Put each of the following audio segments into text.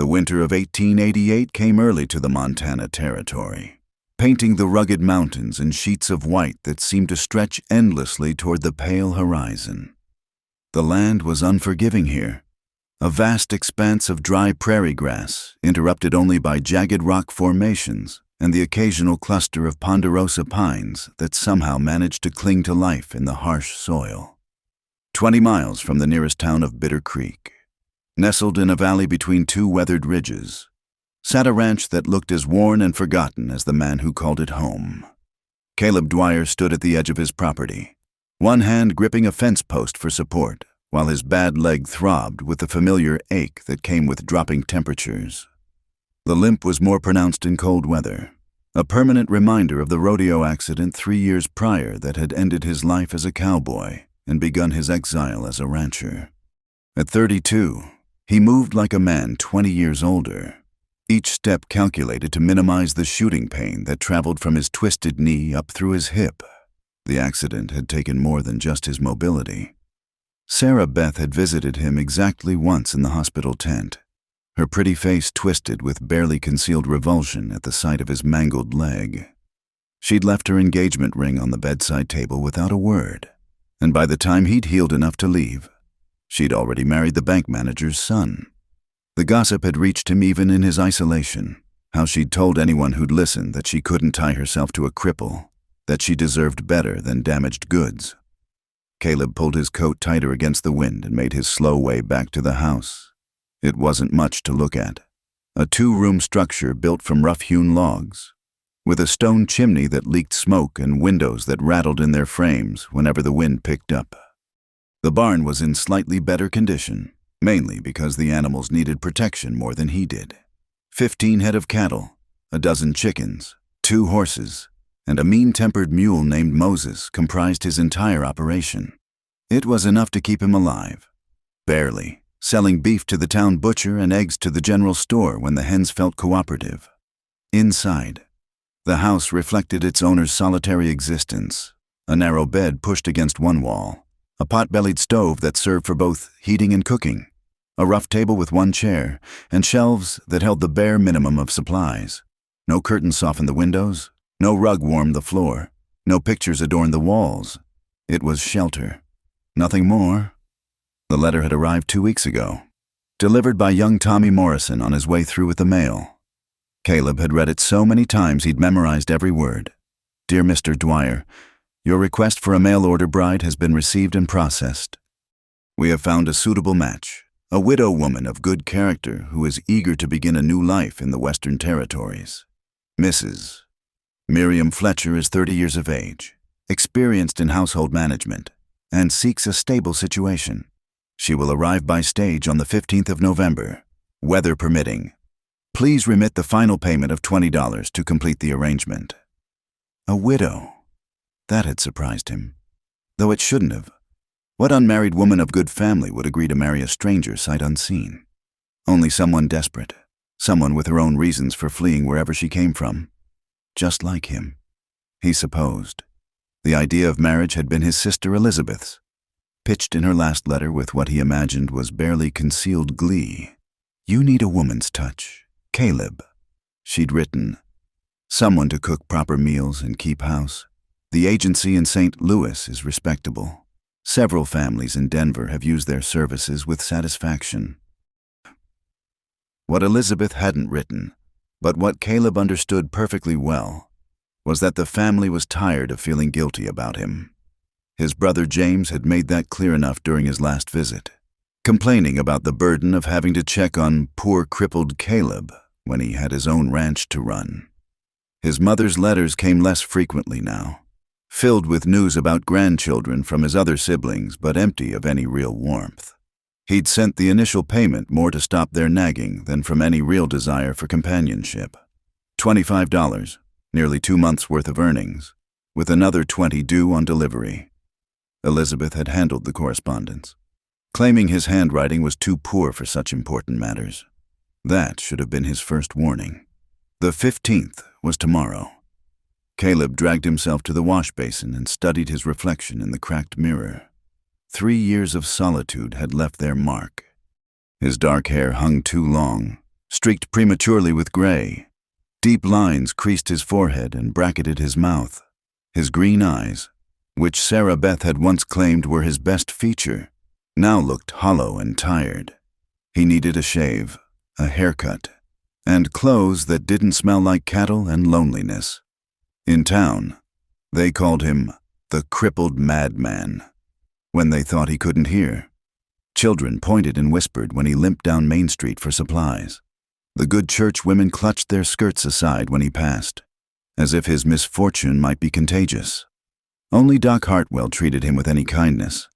The winter of 1888 came early to the Montana Territory, painting the rugged mountains in sheets of white that seemed to stretch endlessly toward the pale horizon. The land was unforgiving here, a vast expanse of dry prairie grass, interrupted only by jagged rock formations and the occasional cluster of ponderosa pines that somehow managed to cling to life in the harsh soil. 20 miles from the nearest town of Bitter Creek, nestled in a valley between two weathered ridges, sat a ranch that looked as worn and forgotten as the man who called it home. Caleb Dwyer stood at the edge of his property, one hand gripping a fence post for support, while his bad leg throbbed with the familiar ache that came with dropping temperatures. The limp was more pronounced in cold weather, a permanent reminder of the rodeo accident 3 years prior that had ended his life as a cowboy and begun his exile as a rancher. At 32, he moved like a man 20 years older, each step calculated to minimize the shooting pain that traveled from his twisted knee up through his hip. The accident had taken more than just his mobility. Sarah Beth had visited him exactly once in the hospital tent, her pretty face twisted with barely concealed revulsion at the sight of his mangled leg. She'd left her engagement ring on the bedside table without a word, and by the time he'd healed enough to leave, she'd already married the bank manager's son. The gossip had reached him even in his isolation, how she'd told anyone who'd listened that she couldn't tie herself to a cripple, that she deserved better than damaged goods. Caleb pulled his coat tighter against the wind and made his slow way back to the house. It wasn't much to look at. A 2-room structure built from rough-hewn logs, with a stone chimney that leaked smoke and windows that rattled in their frames whenever the wind picked up. The barn was in slightly better condition, mainly because the animals needed protection more than he did. 15 head of cattle, a dozen chickens, 2 horses, and a mean-tempered mule named Moses comprised his entire operation. It was enough to keep him alive, barely, selling beef to the town butcher and eggs to the general store when the hens felt cooperative. Inside, the house reflected its owner's solitary existence, a narrow bed pushed against one wall, a pot-bellied stove that served for both heating and cooking, a rough table with 1 chair, and shelves that held the bare minimum of supplies. No curtains softened the windows, no rug warmed the floor, no pictures adorned the walls. It was shelter. Nothing more. The letter had arrived 2 weeks ago, delivered by young Tommy Morrison on his way through with the mail. Caleb had read it so many times he'd memorized every word. Dear Mr. Dwyer, your request for a mail-order bride has been received and processed. We have found a suitable match, a widow woman of good character who is eager to begin a new life in the Western Territories. Mrs. Miriam Fletcher is 30 years of age, experienced in household management, and seeks a stable situation. She will arrive by stage on the 15th of November, weather permitting. Please remit the final payment of $20 to complete the arrangement. A widow. That had surprised him, though it shouldn't have. What unmarried woman of good family would agree to marry a stranger sight unseen? Only someone desperate, someone with her own reasons for fleeing wherever she came from. Just like him, he supposed. The idea of marriage had been his sister Elizabeth's, pitched in her last letter with what he imagined was barely concealed glee. You need a woman's touch, Caleb, she'd written. Someone to cook proper meals and keep house. The agency in St. Louis is respectable. Several families in Denver have used their services with satisfaction. What Elizabeth hadn't written, but what Caleb understood perfectly well, was that the family was tired of feeling guilty about him. His brother James had made that clear enough during his last visit, complaining about the burden of having to check on poor crippled Caleb when he had his own ranch to run. His mother's letters came less frequently now, filled with news about grandchildren from his other siblings but empty of any real warmth. He'd sent the initial payment more to stop their nagging than from any real desire for companionship. $25, nearly 2 months' worth of earnings, with another $20 due on delivery. Elizabeth had handled the correspondence, claiming his handwriting was too poor for such important matters. That should have been his first warning. The 15th was tomorrow. Caleb dragged himself to the wash basin and studied his reflection in the cracked mirror. 3 years of solitude had left their mark. His dark hair hung too long, streaked prematurely with gray. Deep lines creased his forehead and bracketed his mouth. His green eyes, which Sarah Beth had once claimed were his best feature, now looked hollow and tired. He needed a shave, a haircut, and clothes that didn't smell like cattle and loneliness. In town, they called him the crippled madman when they thought he couldn't hear. Children pointed and whispered when he limped down Main Street for supplies. The good church women clutched their skirts aside when he passed, as if his misfortune might be contagious. Only Doc Hartwell treated him with any kindness,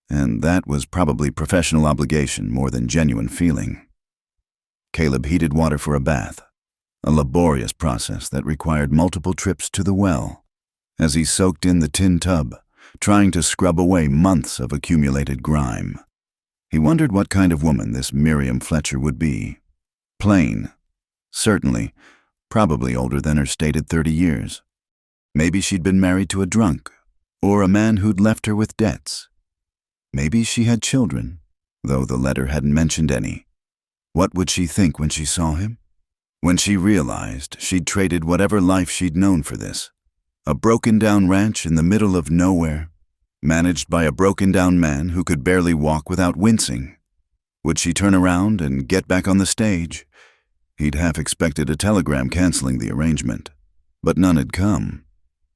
and that was probably professional obligation more than genuine feeling. Caleb heated water for a bath, a laborious process that required multiple trips to the well, as he soaked in the tin tub, trying to scrub away months of accumulated grime. He wondered what kind of woman this Miriam Fletcher would be. Plain, certainly, probably older than her stated 30 years. Maybe she'd been married to a drunk, or a man who'd left her with debts. Maybe she had children, though the letter hadn't mentioned any. What would she think when she saw him? When she realized she'd traded whatever life she'd known for this, a broken-down ranch in the middle of nowhere, managed by a broken-down man who could barely walk without wincing. Would she turn around and get back on the stage? He'd half expected a telegram canceling the arrangement, but none had come.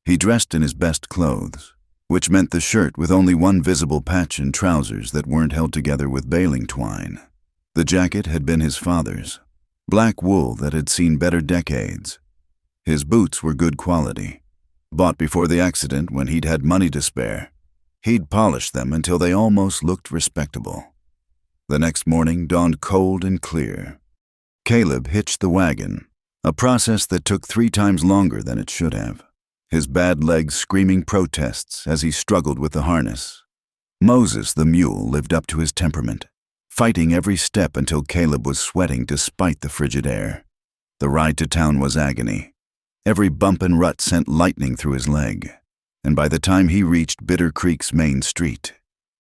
He dressed in his best clothes, which meant the shirt with only one visible patch and trousers that weren't held together with baling twine. The jacket had been his father's, black wool that had seen better decades. His boots were good quality, bought before the accident when he'd had money to spare. He'd polished them until they almost looked respectable. The next morning dawned cold and clear. Caleb hitched the wagon, a process that took 3 times longer than it should have, his bad legs screaming protests as he struggled with the harness. Moses the mule lived up to his temperament, fighting every step until Caleb was sweating despite the frigid air. The ride to town was agony. Every bump and rut sent lightning through his leg, and by the time he reached Bitter Creek's main street,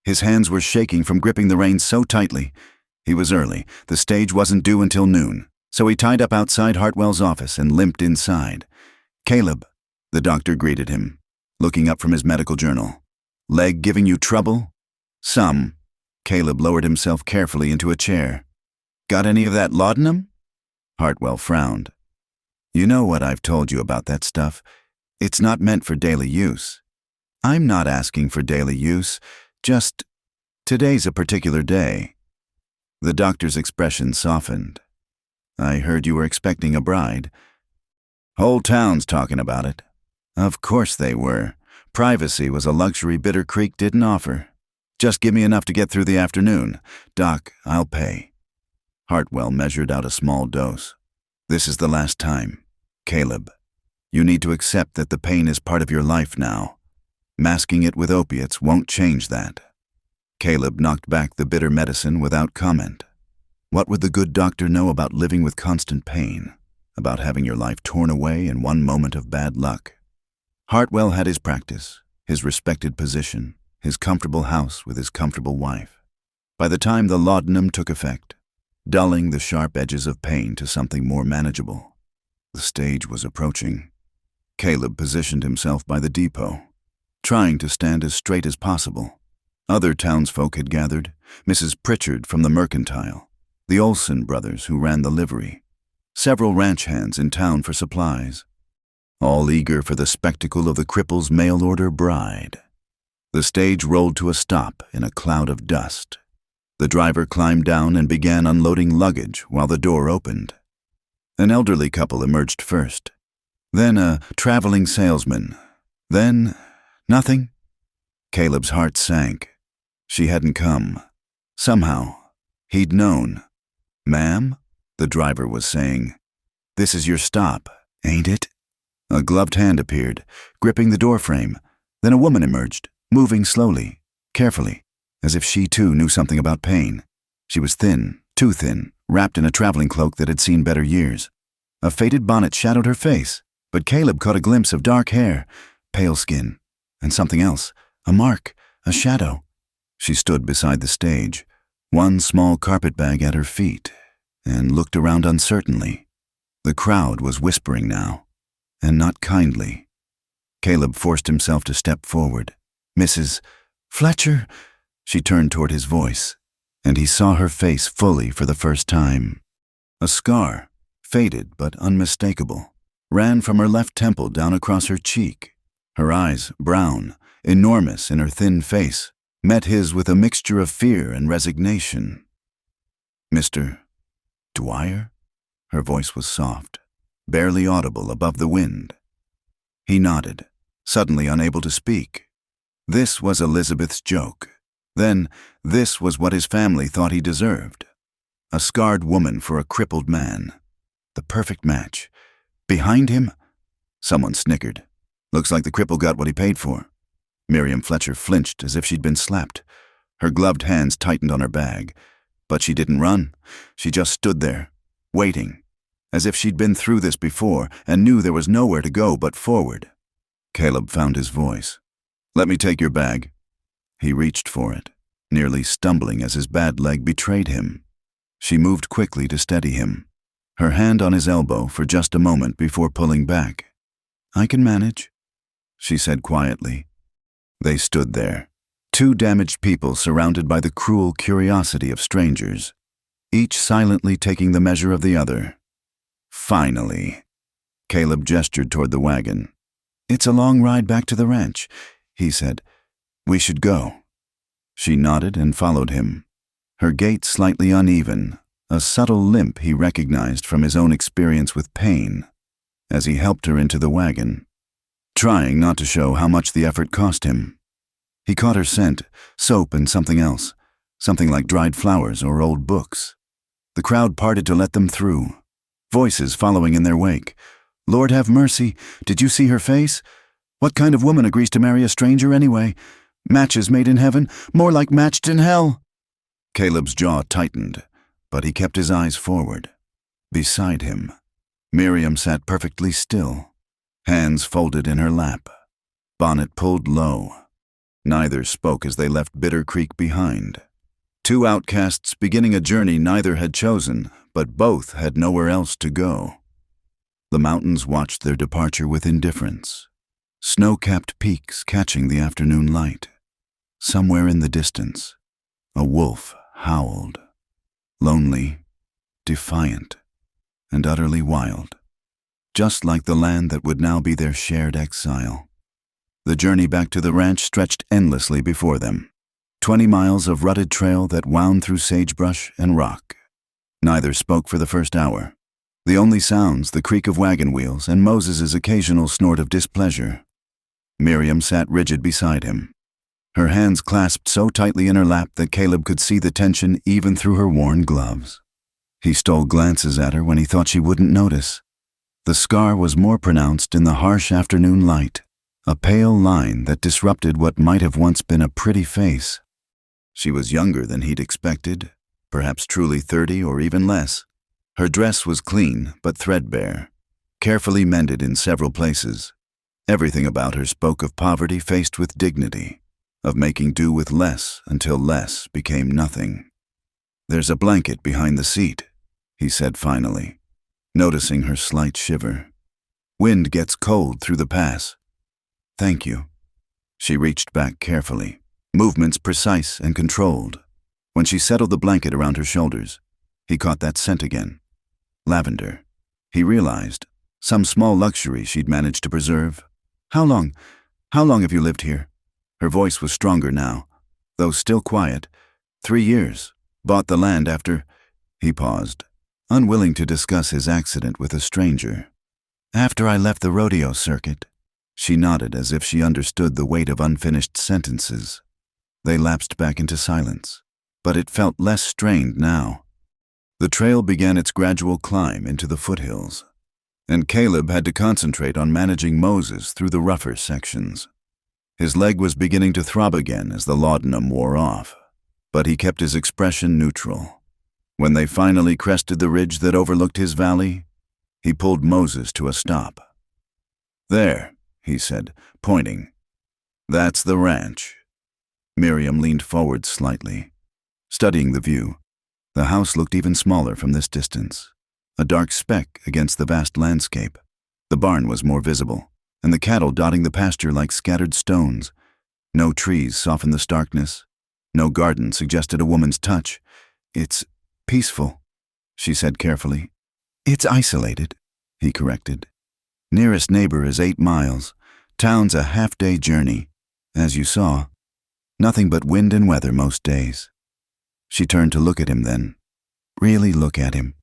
his hands were shaking from gripping the reins so tightly. He was early. The stage wasn't due until noon, so he tied up outside Hartwell's office and limped inside. "Caleb," the doctor greeted him, looking up from his medical journal. "Leg giving you trouble?" "Some." Caleb lowered himself carefully into a chair. "Got any of that laudanum?" Hartwell frowned. "You know what I've told you about that stuff. It's not meant for daily use." "I'm not asking for daily use. Just, today's a particular day." The doctor's expression softened. "I heard you were expecting a bride." "Whole town's talking about it." Of course they were. Privacy was a luxury Bitter Creek didn't offer. "Just give me enough to get through the afternoon. Doc, I'll pay." Hartwell measured out a small dose. "This is the last time. Caleb, you need to accept that the pain is part of your life now. Masking it with opiates won't change that." Caleb knocked back the bitter medicine without comment. What would the good doctor know about living with constant pain, about having your life torn away in one moment of bad luck? Hartwell had his practice, his respected position, his comfortable house with his comfortable wife. By the time the laudanum took effect, dulling the sharp edges of pain to something more manageable, the stage was approaching. Caleb positioned himself by the depot, trying to stand as straight as possible. Other townsfolk had gathered, Mrs. Pritchard from the Mercantile, the Olson brothers who ran the livery, several ranch hands in town for supplies, all eager for the spectacle of the cripple's mail-order bride. The stage rolled to a stop in a cloud of dust. The driver climbed down and began unloading luggage while the door opened. An elderly couple emerged first, then a traveling salesman, then nothing. Caleb's heart sank. She hadn't come. Somehow, he'd known. "Ma'am," the driver was saying, "this is your stop, ain't it?" A gloved hand appeared, gripping the doorframe. Then a woman emerged, moving slowly, carefully, as if she too knew something about pain. She was thin, too thin, wrapped in a traveling cloak that had seen better years. A faded bonnet shadowed her face, but Caleb caught a glimpse of dark hair, pale skin, and something else, a mark, a shadow. She stood beside the stage, one small carpet bag at her feet, and looked around uncertainly. The crowd was whispering now, and not kindly. Caleb forced himself to step forward. "Mrs. Fletcher?" She turned toward his voice, and he saw her face fully for the first time. A scar, faded but unmistakable, ran from her left temple down across her cheek. Her eyes, brown, enormous in her thin face, met his with a mixture of fear and resignation. "Mr. Dwyer?" Her voice was soft, barely audible above the wind. He nodded, suddenly unable to speak. This was Elizabeth's joke. Then, this was what his family thought he deserved. A scarred woman for a crippled man. The perfect match. Behind him? Someone snickered. "Looks like the cripple got what he paid for." Miriam Fletcher flinched as if she'd been slapped. Her gloved hands tightened on her bag. But she didn't run. She just stood there, waiting, as if she'd been through this before and knew there was nowhere to go but forward. Caleb found his voice. "Let me take your bag." He reached for it, nearly stumbling as his bad leg betrayed him. She moved quickly to steady him, her hand on his elbow for just a moment before pulling back. "I can manage," she said quietly. They stood there, two damaged people surrounded by the cruel curiosity of strangers, each silently taking the measure of the other. "Finally." Caleb gestured toward the wagon. "It's a long ride back to the ranch," he said. "We should go." She nodded and followed him, her gait slightly uneven, a subtle limp he recognized from his own experience with pain, as he helped her into the wagon, trying not to show how much the effort cost him. He caught her scent, soap and something else, something like dried flowers or old books. The crowd parted to let them through, voices following in their wake. "Lord have mercy, did you see her face? What kind of woman agrees to marry a stranger anyway? Matches made in heaven, more like matched in hell." Caleb's jaw tightened, but he kept his eyes forward. Beside him, Miriam sat perfectly still, hands folded in her lap, bonnet pulled low. Neither spoke as they left Bitter Creek behind. Two outcasts beginning a journey neither had chosen, but both had nowhere else to go. The mountains watched their departure with indifference, snow-capped peaks catching the afternoon light. Somewhere in the distance, a wolf howled, lonely, defiant, and utterly wild, just like the land that would now be their shared exile. The journey back to the ranch stretched endlessly before them, 20 miles of rutted trail that wound through sagebrush and rock. Neither spoke for the first hour. The only sounds, the creak of wagon wheels and Moses's occasional snort of displeasure. Miriam sat rigid beside him, her hands clasped so tightly in her lap that Caleb could see the tension even through her worn gloves. He stole glances at her when he thought she wouldn't notice. The scar was more pronounced in the harsh afternoon light, a pale line that disrupted what might have once been a pretty face. She was younger than he'd expected, perhaps truly 30 or even less. Her dress was clean but threadbare, carefully mended in several places. Everything about her spoke of poverty faced with dignity, of making do with less until less became nothing. "There's a blanket behind the seat," he said finally, noticing her slight shiver. "Wind gets cold through the pass." "Thank you." She reached back carefully, movements precise and controlled. When she settled the blanket around her shoulders, he caught that scent again. Lavender. He realized, some small luxury she'd managed to preserve. How long have you lived here?" Her voice was stronger now, though still quiet. 3 years. Bought the land after—" He paused, unwilling to discuss his accident with a stranger. "After I left the rodeo circuit." She nodded as if she understood the weight of unfinished sentences. They lapsed back into silence, but it felt less strained now. The trail began its gradual climb into the foothills, and Caleb had to concentrate on managing Moses through the rougher sections. His leg was beginning to throb again as the laudanum wore off, but he kept his expression neutral. When they finally crested the ridge that overlooked his valley, he pulled Moses to a stop. "There," he said, pointing. "That's the ranch." Miriam leaned forward slightly, studying the view. The house looked even smaller from this distance, a dark speck against the vast landscape. The barn was more visible, and the cattle dotting the pasture like scattered stones. No trees softened the starkness. No garden suggested a woman's touch. "It's peaceful," she said carefully. "It's isolated," he corrected. "Nearest neighbor is 8 miles. Town's a half-day journey. As you saw, nothing but wind and weather most days." She turned to look at him then, really look at him,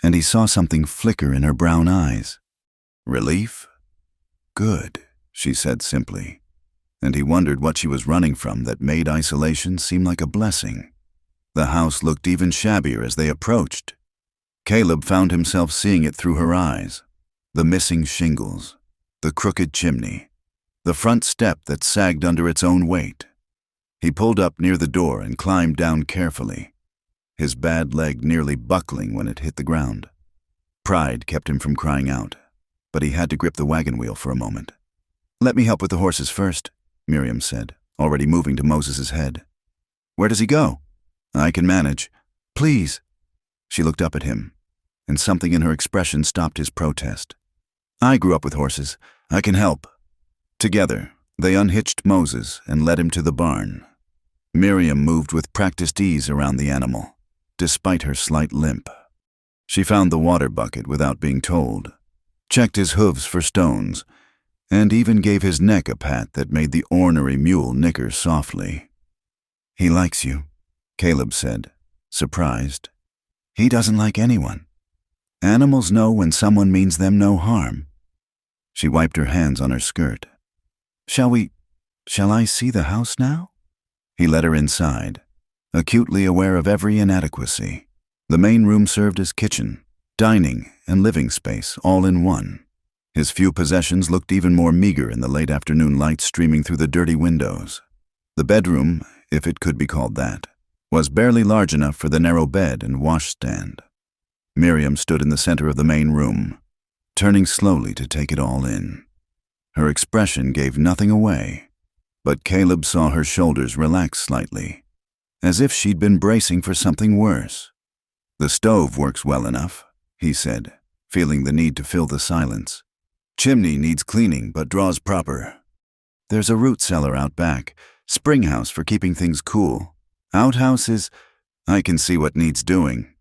and he saw something flicker in her brown eyes. "Relief?" "Good," she said simply, and he wondered what she was running from that made isolation seem like a blessing. The house looked even shabbier as they approached. Caleb found himself seeing it through her eyes. The missing shingles, the crooked chimney, the front step that sagged under its own weight. He pulled up near the door and climbed down carefully, his bad leg nearly buckling when it hit the ground. Pride kept him from crying out, but he had to grip the wagon wheel for a moment. "Let me help with the horses first," Miriam said, already moving to Moses's head. "Where does he go?" "I can manage." "Please." She looked up at him, and something in her expression stopped his protest. "I grew up with horses. I can help." Together, they unhitched Moses and led him to the barn. Miriam moved with practiced ease around the animal, despite her slight limp. She found the water bucket without being told, checked his hooves for stones, and even gave his neck a pat that made the ornery mule nicker softly. "He likes you," Caleb said, surprised. "He doesn't like anyone. Animals know when someone means them no harm." She wiped her hands on her skirt. Shall I see the house now?" He led her inside, acutely aware of every inadequacy. The main room served as kitchen, dining, and living space all in one. His few possessions looked even more meager in the late afternoon light streaming through the dirty windows. The bedroom, if it could be called that, was barely large enough for the narrow bed and washstand. Miriam stood in the center of the main room, turning slowly to take it all in. Her expression gave nothing away, but Caleb saw her shoulders relax slightly, as if she'd been bracing for something worse. "The stove works well enough," he said, feeling the need to fill the silence. "Chimney needs cleaning but draws proper. There's a root cellar out back, spring house for keeping things cool. Outhouse is, I can see what needs doing."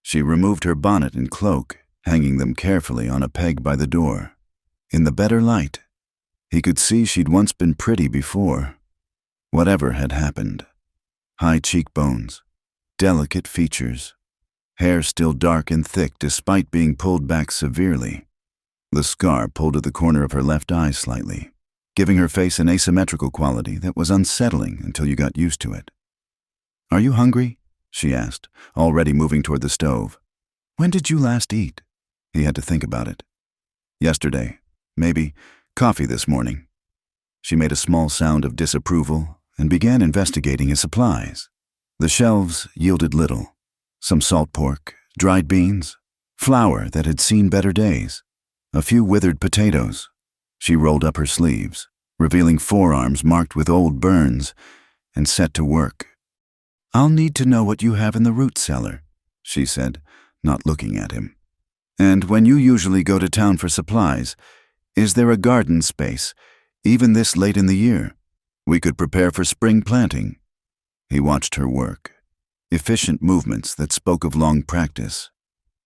She removed her bonnet and cloak, hanging them carefully on a peg by the door. In the better light, he could see she'd once been pretty before. Whatever had happened. High cheekbones, delicate features, hair still dark and thick despite being pulled back severely. The scar pulled at the corner of her left eye slightly, giving her face an asymmetrical quality that was unsettling until you got used to it. "Are you hungry?" she asked, already moving toward the stove. "When did you last eat?" He had to think about it. "Yesterday, maybe. Coffee this morning." She made a small sound of disapproval and began investigating his supplies. The shelves yielded little. Some salt pork, dried beans, flour that had seen better days, a few withered potatoes. She rolled up her sleeves, revealing forearms marked with old burns, and set to work. "I'll need to know what you have in the root cellar," she said, not looking at him. "And when you usually go to town for supplies, is there a garden space, even this late in the year? We could prepare for spring planting." He watched her work, efficient movements that spoke of long practice.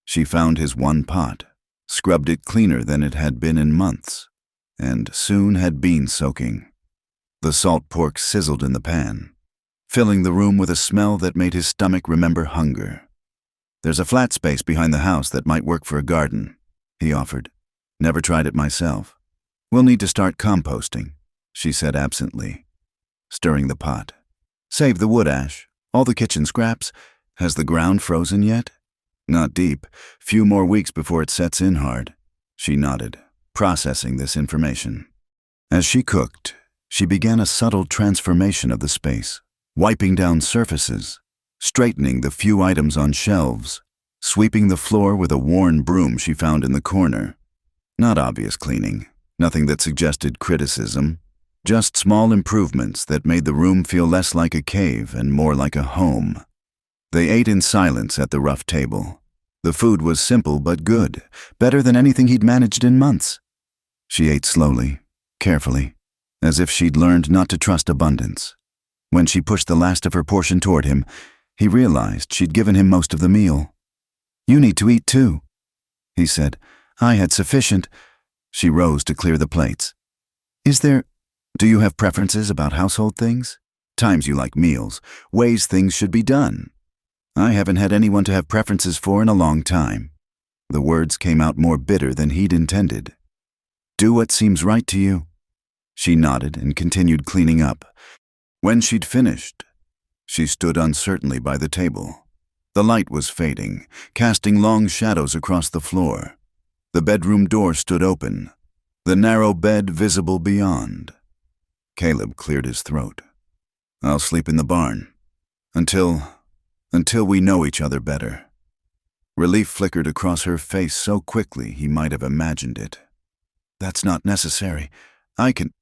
She found his one pot, scrubbed it cleaner than it had been in months, and soon had beans soaking. The salt pork sizzled in the pan, filling the room with a smell that made his stomach remember hunger. "There's a flat space behind the house that might work for a garden," he offered. "Never tried it myself." "We'll need to start composting," she said absently, stirring the pot. "Save the wood ash, all the kitchen scraps. Has the ground frozen yet?" "Not deep. Few more weeks before it sets in hard." She nodded, processing this information. As she cooked, she began a subtle transformation of the space, wiping down surfaces, straightening the few items on shelves, sweeping the floor with a worn broom she found in the corner. Not obvious cleaning, nothing that suggested criticism, just small improvements that made the room feel less like a cave and more like a home. They ate in silence at the rough table. The food was simple but good, better than anything he'd managed in months. She ate slowly, carefully, as if she'd learned not to trust abundance. When she pushed the last of her portion toward him, he realized she'd given him most of the meal. "You need to eat too," he said. "I had sufficient." She rose to clear the plates. Do you have preferences about household things? Times you like meals, ways things should be done?" "I haven't had anyone to have preferences for in a long time." The words came out more bitter than he'd intended. "Do what seems right to you." She nodded and continued cleaning up. When she'd finished, she stood uncertainly by the table. The light was fading, casting long shadows across the floor. The bedroom door stood open, the narrow bed visible beyond. Caleb cleared his throat. "I'll sleep in the barn. Until we know each other better." Relief flickered across her face so quickly he might have imagined it. "That's not necessary. I can—"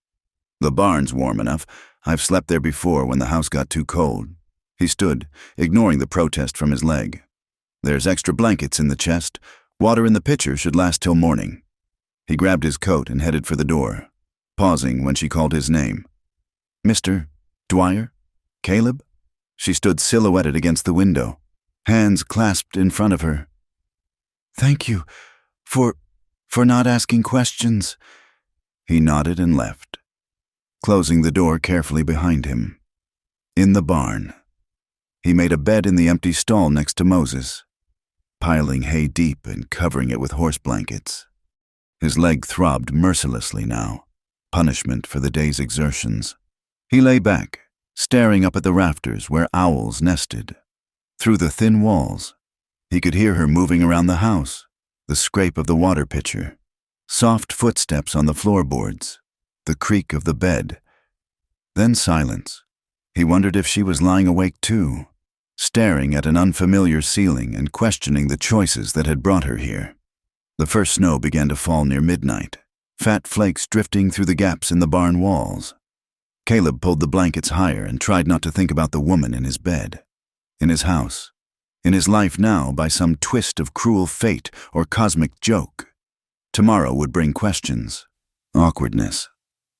"The barn's warm enough. I've slept there before when the house got too cold." He stood, ignoring the protest from his leg. "There's extra blankets in the chest. Water in the pitcher should last till morning." He grabbed his coat and headed for the door, pausing when she called his name. "Mr. Dwyer? Caleb?" She stood silhouetted against the window, hands clasped in front of her. "Thank you for not asking questions." He nodded and left, closing the door carefully behind him. In the barn, he made a bed in the empty stall next to Moses, piling hay deep and covering it with horse blankets. His leg throbbed mercilessly now, punishment for the day's exertions. He lay back, staring up at the rafters where owls nested. Through the thin walls, he could hear her moving around the house, the scrape of the water pitcher, soft footsteps on the floorboards, the creak of the bed. Then silence. He wondered if she was lying awake too, staring at an unfamiliar ceiling and questioning the choices that had brought her here. The first snow began to fall near midnight, fat flakes drifting through the gaps in the barn walls. Caleb pulled the blankets higher and tried not to think about the woman in his bed, in his house, in his life now by some twist of cruel fate or cosmic joke. Tomorrow would bring questions, awkwardness,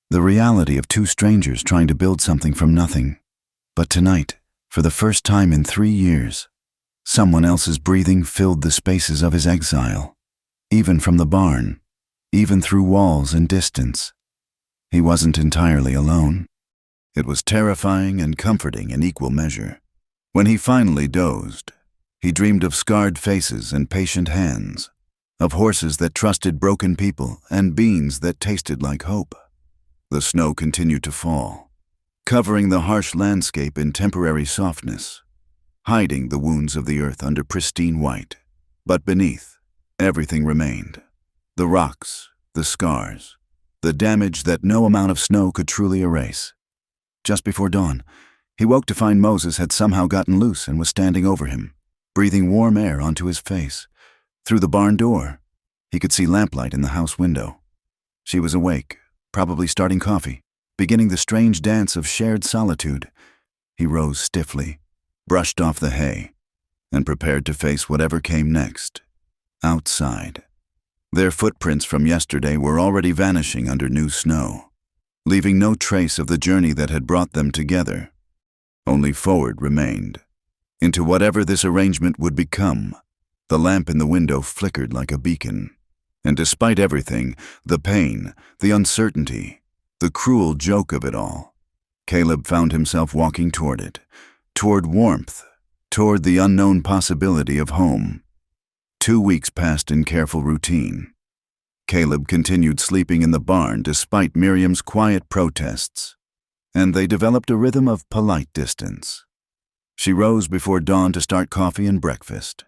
the reality of two strangers trying to build something from nothing. But tonight, for the first time in 3 years, someone else's breathing filled the spaces of his exile, even from the barn, even through walls and distance. He wasn't entirely alone. It was terrifying and comforting in equal measure. When he finally dozed, he dreamed of scarred faces and patient hands, of horses that trusted broken people and beans that tasted like hope. The snow continued to fall, covering the harsh landscape in temporary softness, hiding the wounds of the earth under pristine white. But beneath, everything remained. The rocks, the scars, the damage that no amount of snow could truly erase. Just before dawn, he woke to find Moses had somehow gotten loose and was standing over him, breathing warm air onto his face. Through the barn door, he could see lamplight in the house window. She was awake, probably starting coffee, beginning the strange dance of shared solitude. He rose stiffly, brushed off the hay, and prepared to face whatever came next. Outside, their footprints from yesterday were already vanishing under new snow, leaving no trace of the journey that had brought them together. Only forward remained, into whatever this arrangement would become. The lamp in the window flickered like a beacon, and despite everything, the pain, the uncertainty, the cruel joke of it all, Caleb found himself walking toward it, toward warmth, toward the unknown possibility of home. 2 weeks passed in careful routine. Caleb continued sleeping in the barn despite Miriam's quiet protests, and they developed a rhythm of polite distance. She rose before dawn to start coffee and breakfast.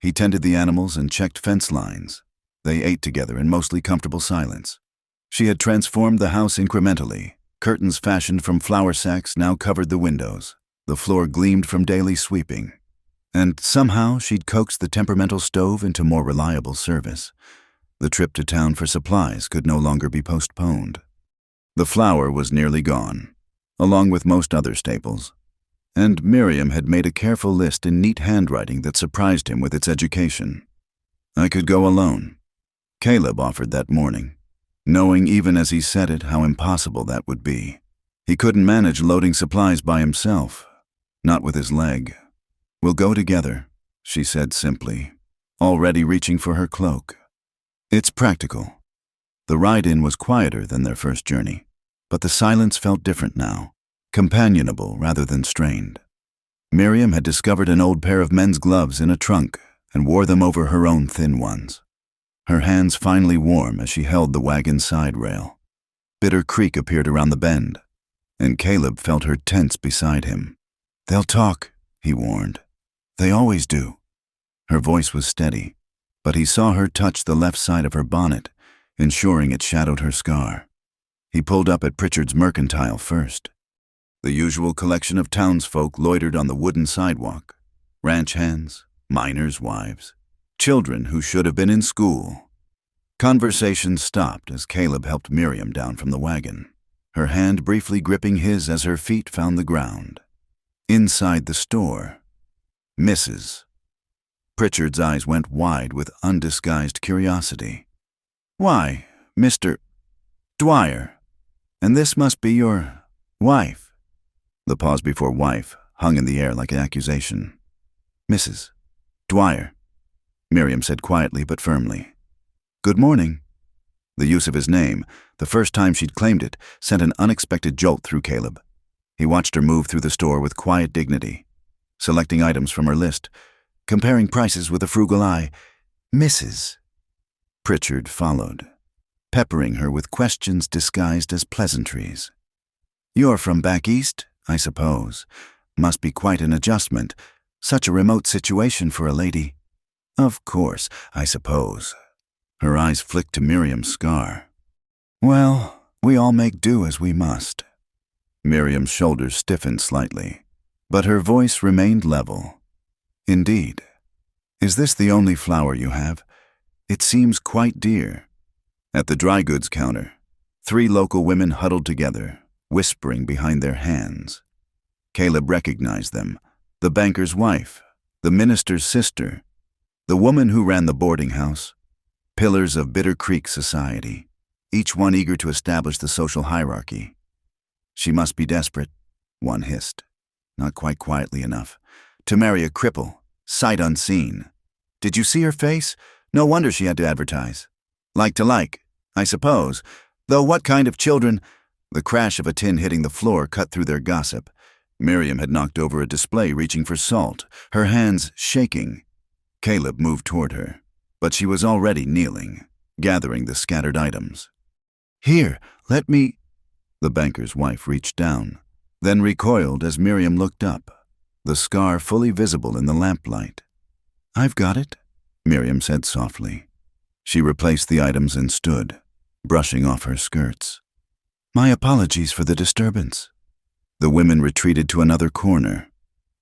He tended the animals and checked fence lines. They ate together in mostly comfortable silence. She had transformed the house incrementally. Curtains fashioned from flour sacks now covered the windows. The floor gleamed from daily sweeping. And somehow she'd coaxed the temperamental stove into more reliable service. The trip to town for supplies could no longer be postponed. The flour was nearly gone, along with most other staples, and Miriam had made a careful list in neat handwriting that surprised him with its education. I could go alone, Caleb offered that morning, knowing even as he said it how impossible that would be. He couldn't manage loading supplies by himself, not with his leg. We'll go together, she said simply, already reaching for her cloak. It's practical. The ride-in was quieter than their first journey, but the silence felt different now, companionable rather than strained. Miriam had discovered an old pair of men's gloves in a trunk and wore them over her own thin ones. Her hands finally warm as she held the wagon's side rail. Bitter Creek appeared around the bend, and Caleb felt her tense beside him. They'll talk, he warned. They always do. Her voice was steady, but he saw her touch the left side of her bonnet, ensuring it shadowed her scar. He pulled up at Pritchard's Mercantile first. The usual collection of townsfolk loitered on the wooden sidewalk. Ranch hands, miners' wives, children who should have been in school. Conversation stopped as Caleb helped Miriam down from the wagon, her hand briefly gripping his as her feet found the ground. Inside the store, Mrs. Pritchard's eyes went wide with undisguised curiosity. Why, Mr. Dwyer, and this must be your wife. The pause before wife hung in the air like an accusation. Mrs. Dwyer, Miriam said quietly but firmly. Good morning. The use of his name, the first time she'd claimed it, sent an unexpected jolt through Caleb. He watched her move through the store with quiet dignity, selecting items from her list, comparing prices with a frugal eye. Mrs. Pritchard followed, peppering her with questions disguised as pleasantries. You're from back east, I suppose. Must be quite an adjustment. Such a remote situation for a lady. Of course, I suppose. Her eyes flicked to Miriam's scar. Well, we all make do as we must. Miriam's shoulders stiffened slightly, but her voice remained level. Indeed. Is this the only flour you have? It seems quite dear. At the dry goods counter, 3 local women huddled together, whispering behind their hands. Caleb recognized them, the banker's wife, the minister's sister, the woman who ran the boarding house, pillars of Bitter Creek society, each one eager to establish the social hierarchy. She must be desperate, one hissed, not quite quietly enough, to marry a cripple, sight unseen. Did you see her face? No wonder she had to advertise. Like to like, I suppose, though what kind of children? The crash of a tin hitting the floor cut through their gossip. Miriam had knocked over a display reaching for salt, her hands shaking. Caleb moved toward her, but she was already kneeling, gathering the scattered items. Here, let me... The banker's wife reached down, then recoiled as Miriam looked up, the scar fully visible in the lamplight. I've got it, Miriam said softly. She replaced the items and stood, brushing off her skirts. My apologies for the disturbance. The women retreated to another corner,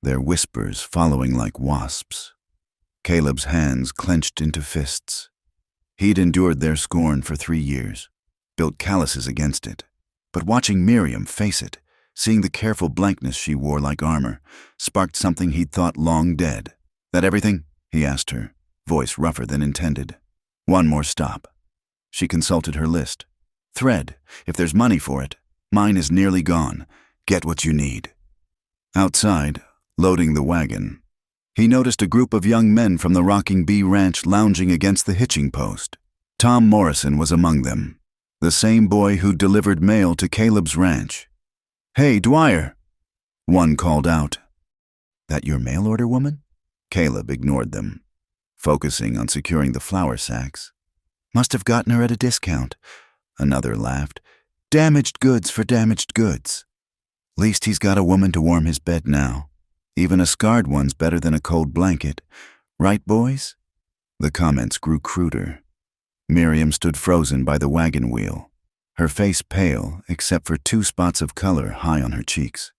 their whispers following like wasps. Caleb's hands clenched into fists. He'd endured their scorn for 3 years, built calluses against it. But watching Miriam face it, seeing the careful blankness she wore like armor, sparked something he'd thought long dead. That everything? He asked her, voice rougher than intended. One more stop. She consulted her list. Thread, if there's money for it. Mine is nearly gone. Get what you need. Outside, loading the wagon, he noticed a group of young men from the Rocking Bee Ranch lounging against the hitching post. Tom Morrison was among them, the same boy who'd delivered mail to Caleb's ranch. Hey, Dwyer, one called out. That your mail order woman? Caleb ignored them, focusing on securing the flour sacks. Must have gotten her at a discount. Another laughed. Damaged goods for damaged goods. Least he's got a woman to warm his bed now. Even a scarred one's better than a cold blanket. Right, boys? The comments grew cruder. Miriam stood frozen by the wagon wheel, her face pale except for 2 spots of color high on her cheeks.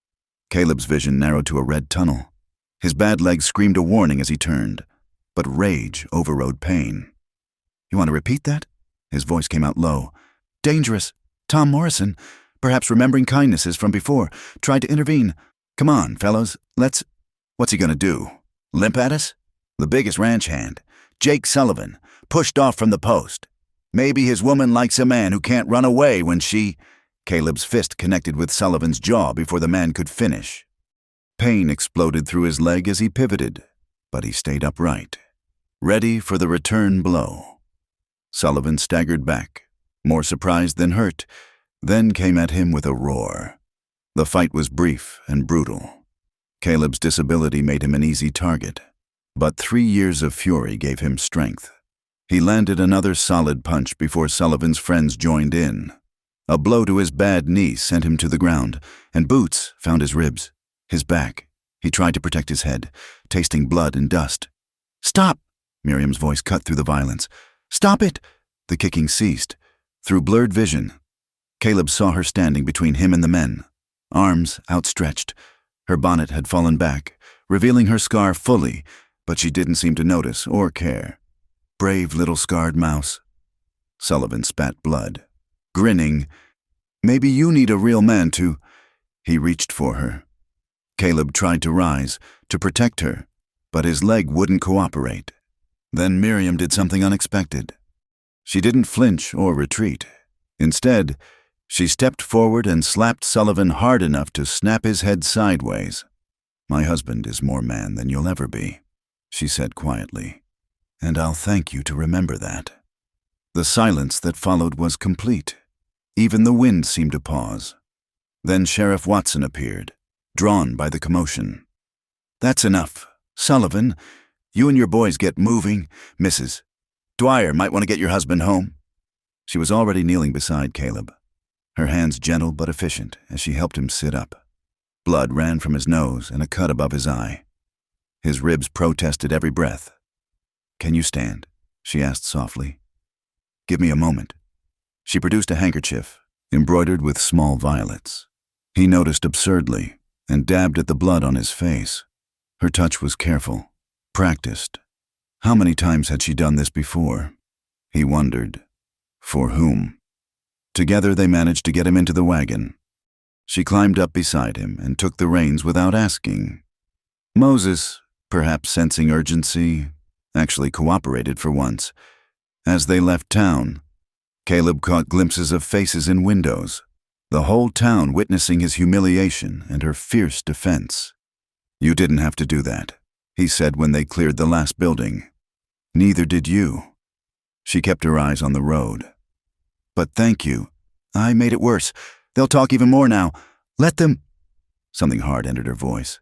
Caleb's vision narrowed to a red tunnel. His bad leg screamed a warning as he turned, but rage overrode pain. You want to repeat that? His voice came out low. Dangerous. Tom Morrison, perhaps remembering kindnesses from before, tried to intervene. Come on, fellows, What's he gonna do? Limp at us? The biggest ranch hand, Jake Sullivan, pushed off from the post. Maybe his woman likes a man who can't run away when she... Caleb's fist connected with Sullivan's jaw before the man could finish. Pain exploded through his leg as he pivoted, but he stayed upright, ready for the return blow. Sullivan staggered back, more surprised than hurt, then came at him with a roar. The fight was brief and brutal. Caleb's disability made him an easy target, but 3 years of fury gave him strength. He landed another solid punch before Sullivan's friends joined in. A blow to his bad knee sent him to the ground, and boots found his ribs, his back. He tried to protect his head, tasting blood and dust. "Stop!" Miriam's voice cut through the violence. "Stop it!" The kicking ceased. Through blurred vision, Caleb saw her standing between him and the men, arms outstretched. Her bonnet had fallen back, revealing her scar fully, but she didn't seem to notice or care. Brave little scarred mouse. Sullivan spat blood. Grinning, "Maybe you need a real man to..." He reached for her. Caleb tried to rise, to protect her, but his leg wouldn't cooperate. Then Miriam did something unexpected. She didn't flinch or retreat. Instead, she stepped forward and slapped Sullivan hard enough to snap his head sideways. "My husband is more man than you'll ever be," she said quietly, "and I'll thank you to remember that." The silence that followed was complete. Even the wind seemed to pause. Then Sheriff Watson appeared, drawn by the commotion. "That's enough. Sullivan, you and your boys get moving. Mrs. Dwyer might want to get your husband home." She was already kneeling beside Caleb, her hands gentle but efficient as she helped him sit up. Blood ran from his nose and a cut above his eye. His ribs protested every breath. "Can you stand?" she asked softly. "Give me a moment." She produced a handkerchief, embroidered with small violets. He noticed absurdly and dabbed at the blood on his face. Her touch was careful, practiced. How many times had she done this before? He wondered. For whom? Together they managed to get him into the wagon. She climbed up beside him and took the reins without asking. Moses, perhaps sensing urgency, actually cooperated for once. As they left town, Caleb caught glimpses of faces in windows, the whole town witnessing his humiliation and her fierce defense. "You didn't have to do that," he said when they cleared the last building. "Neither did you." She kept her eyes on the road. "But thank you. I made it worse. They'll talk even more now. Let them..." Something hard entered her voice.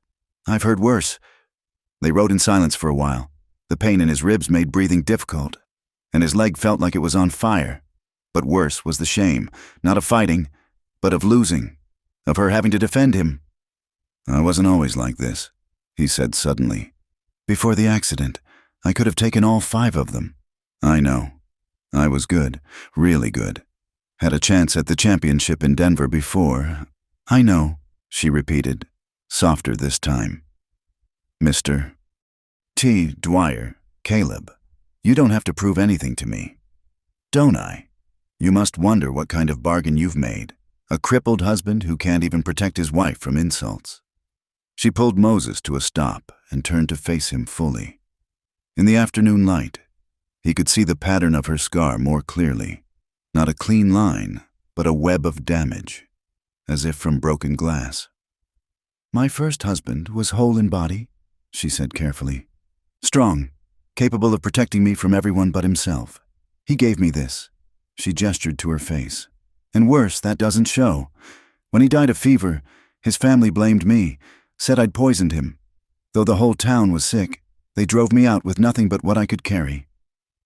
"I've heard worse." They rode in silence for a while. The pain in his ribs made breathing difficult, and his leg felt like it was on fire. But worse was the shame, not of fighting, but of losing, of her having to defend him. "I wasn't always like this," he said suddenly. "Before the accident, I could have taken all 5 of them." "I know. I was good, really good. Had a chance at the championship in Denver before." "I know," she repeated, softer this time. "Mr. T. Dwyer, Caleb, you don't have to prove anything to me." "Don't I? You must wonder what kind of bargain you've made. A crippled husband who can't even protect his wife from insults." She pulled Moses to a stop and turned to face him fully. In the afternoon light, he could see the pattern of her scar more clearly. Not a clean line, but a web of damage, as if from broken glass. "My first husband was whole in body," she said carefully. "Strong, capable of protecting me from everyone but himself. He gave me this." She gestured to her face. "And worse, that doesn't show. When he died of fever, his family blamed me, said I'd poisoned him. Though the whole town was sick, they drove me out with nothing but what I could carry."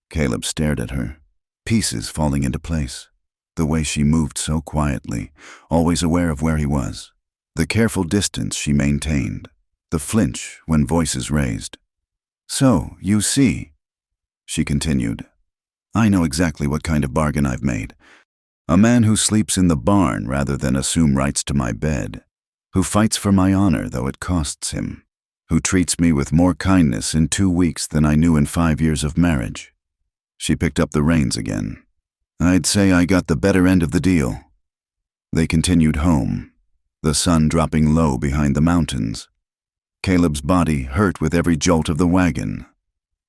Caleb stared at her, pieces falling into place. The way she moved so quietly, always aware of where he was. The careful distance she maintained. The flinch when voices raised. "So, you see," she continued, "I know exactly what kind of bargain I've made. A man who sleeps in the barn rather than assume rights to my bed, who fights for my honor though it costs him, who treats me with more kindness in 2 weeks than I knew in 5 years of marriage." She picked up the reins again. "I'd say I got the better end of the deal." They continued home. the sun dropping low behind the mountains. Caleb's body hurt with every jolt of the wagon,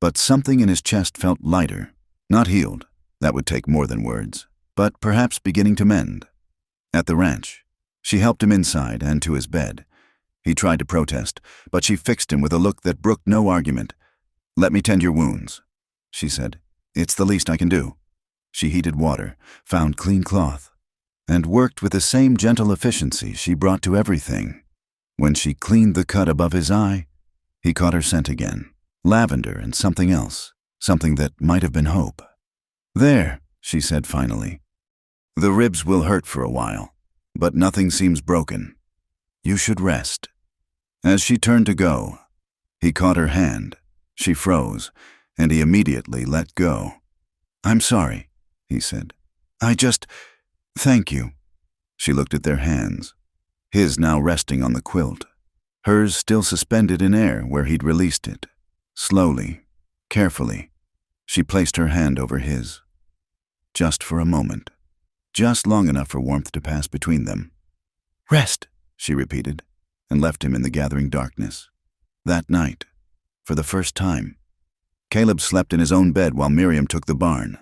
but something in his chest felt lighter, not healed, that would take more than words, but perhaps beginning to mend. At the ranch, she helped him inside and to his bed. He tried to protest, but she fixed him with a look that brooked no argument. "Let me tend your wounds," she said. "It's the least I can do." She heated water, found clean cloth, and worked with the same gentle efficiency she brought to everything. When she cleaned the cut above his eye, he caught her scent again, lavender and something else, something that might have been hope. "There," she said finally. "The ribs will hurt for a while, but nothing seems broken. You should rest." As she turned to go, he caught her hand. She froze, and he immediately let go. "I'm sorry," he said. Thank you." She looked at their hands, his now resting on the quilt, hers still suspended in air where he'd released it. Slowly, carefully, she placed her hand over his. Just for a moment, just long enough for warmth to pass between them. "Rest," she repeated, and left him in the gathering darkness. That night, for the first time, Caleb slept in his own bed while Miriam took the barn.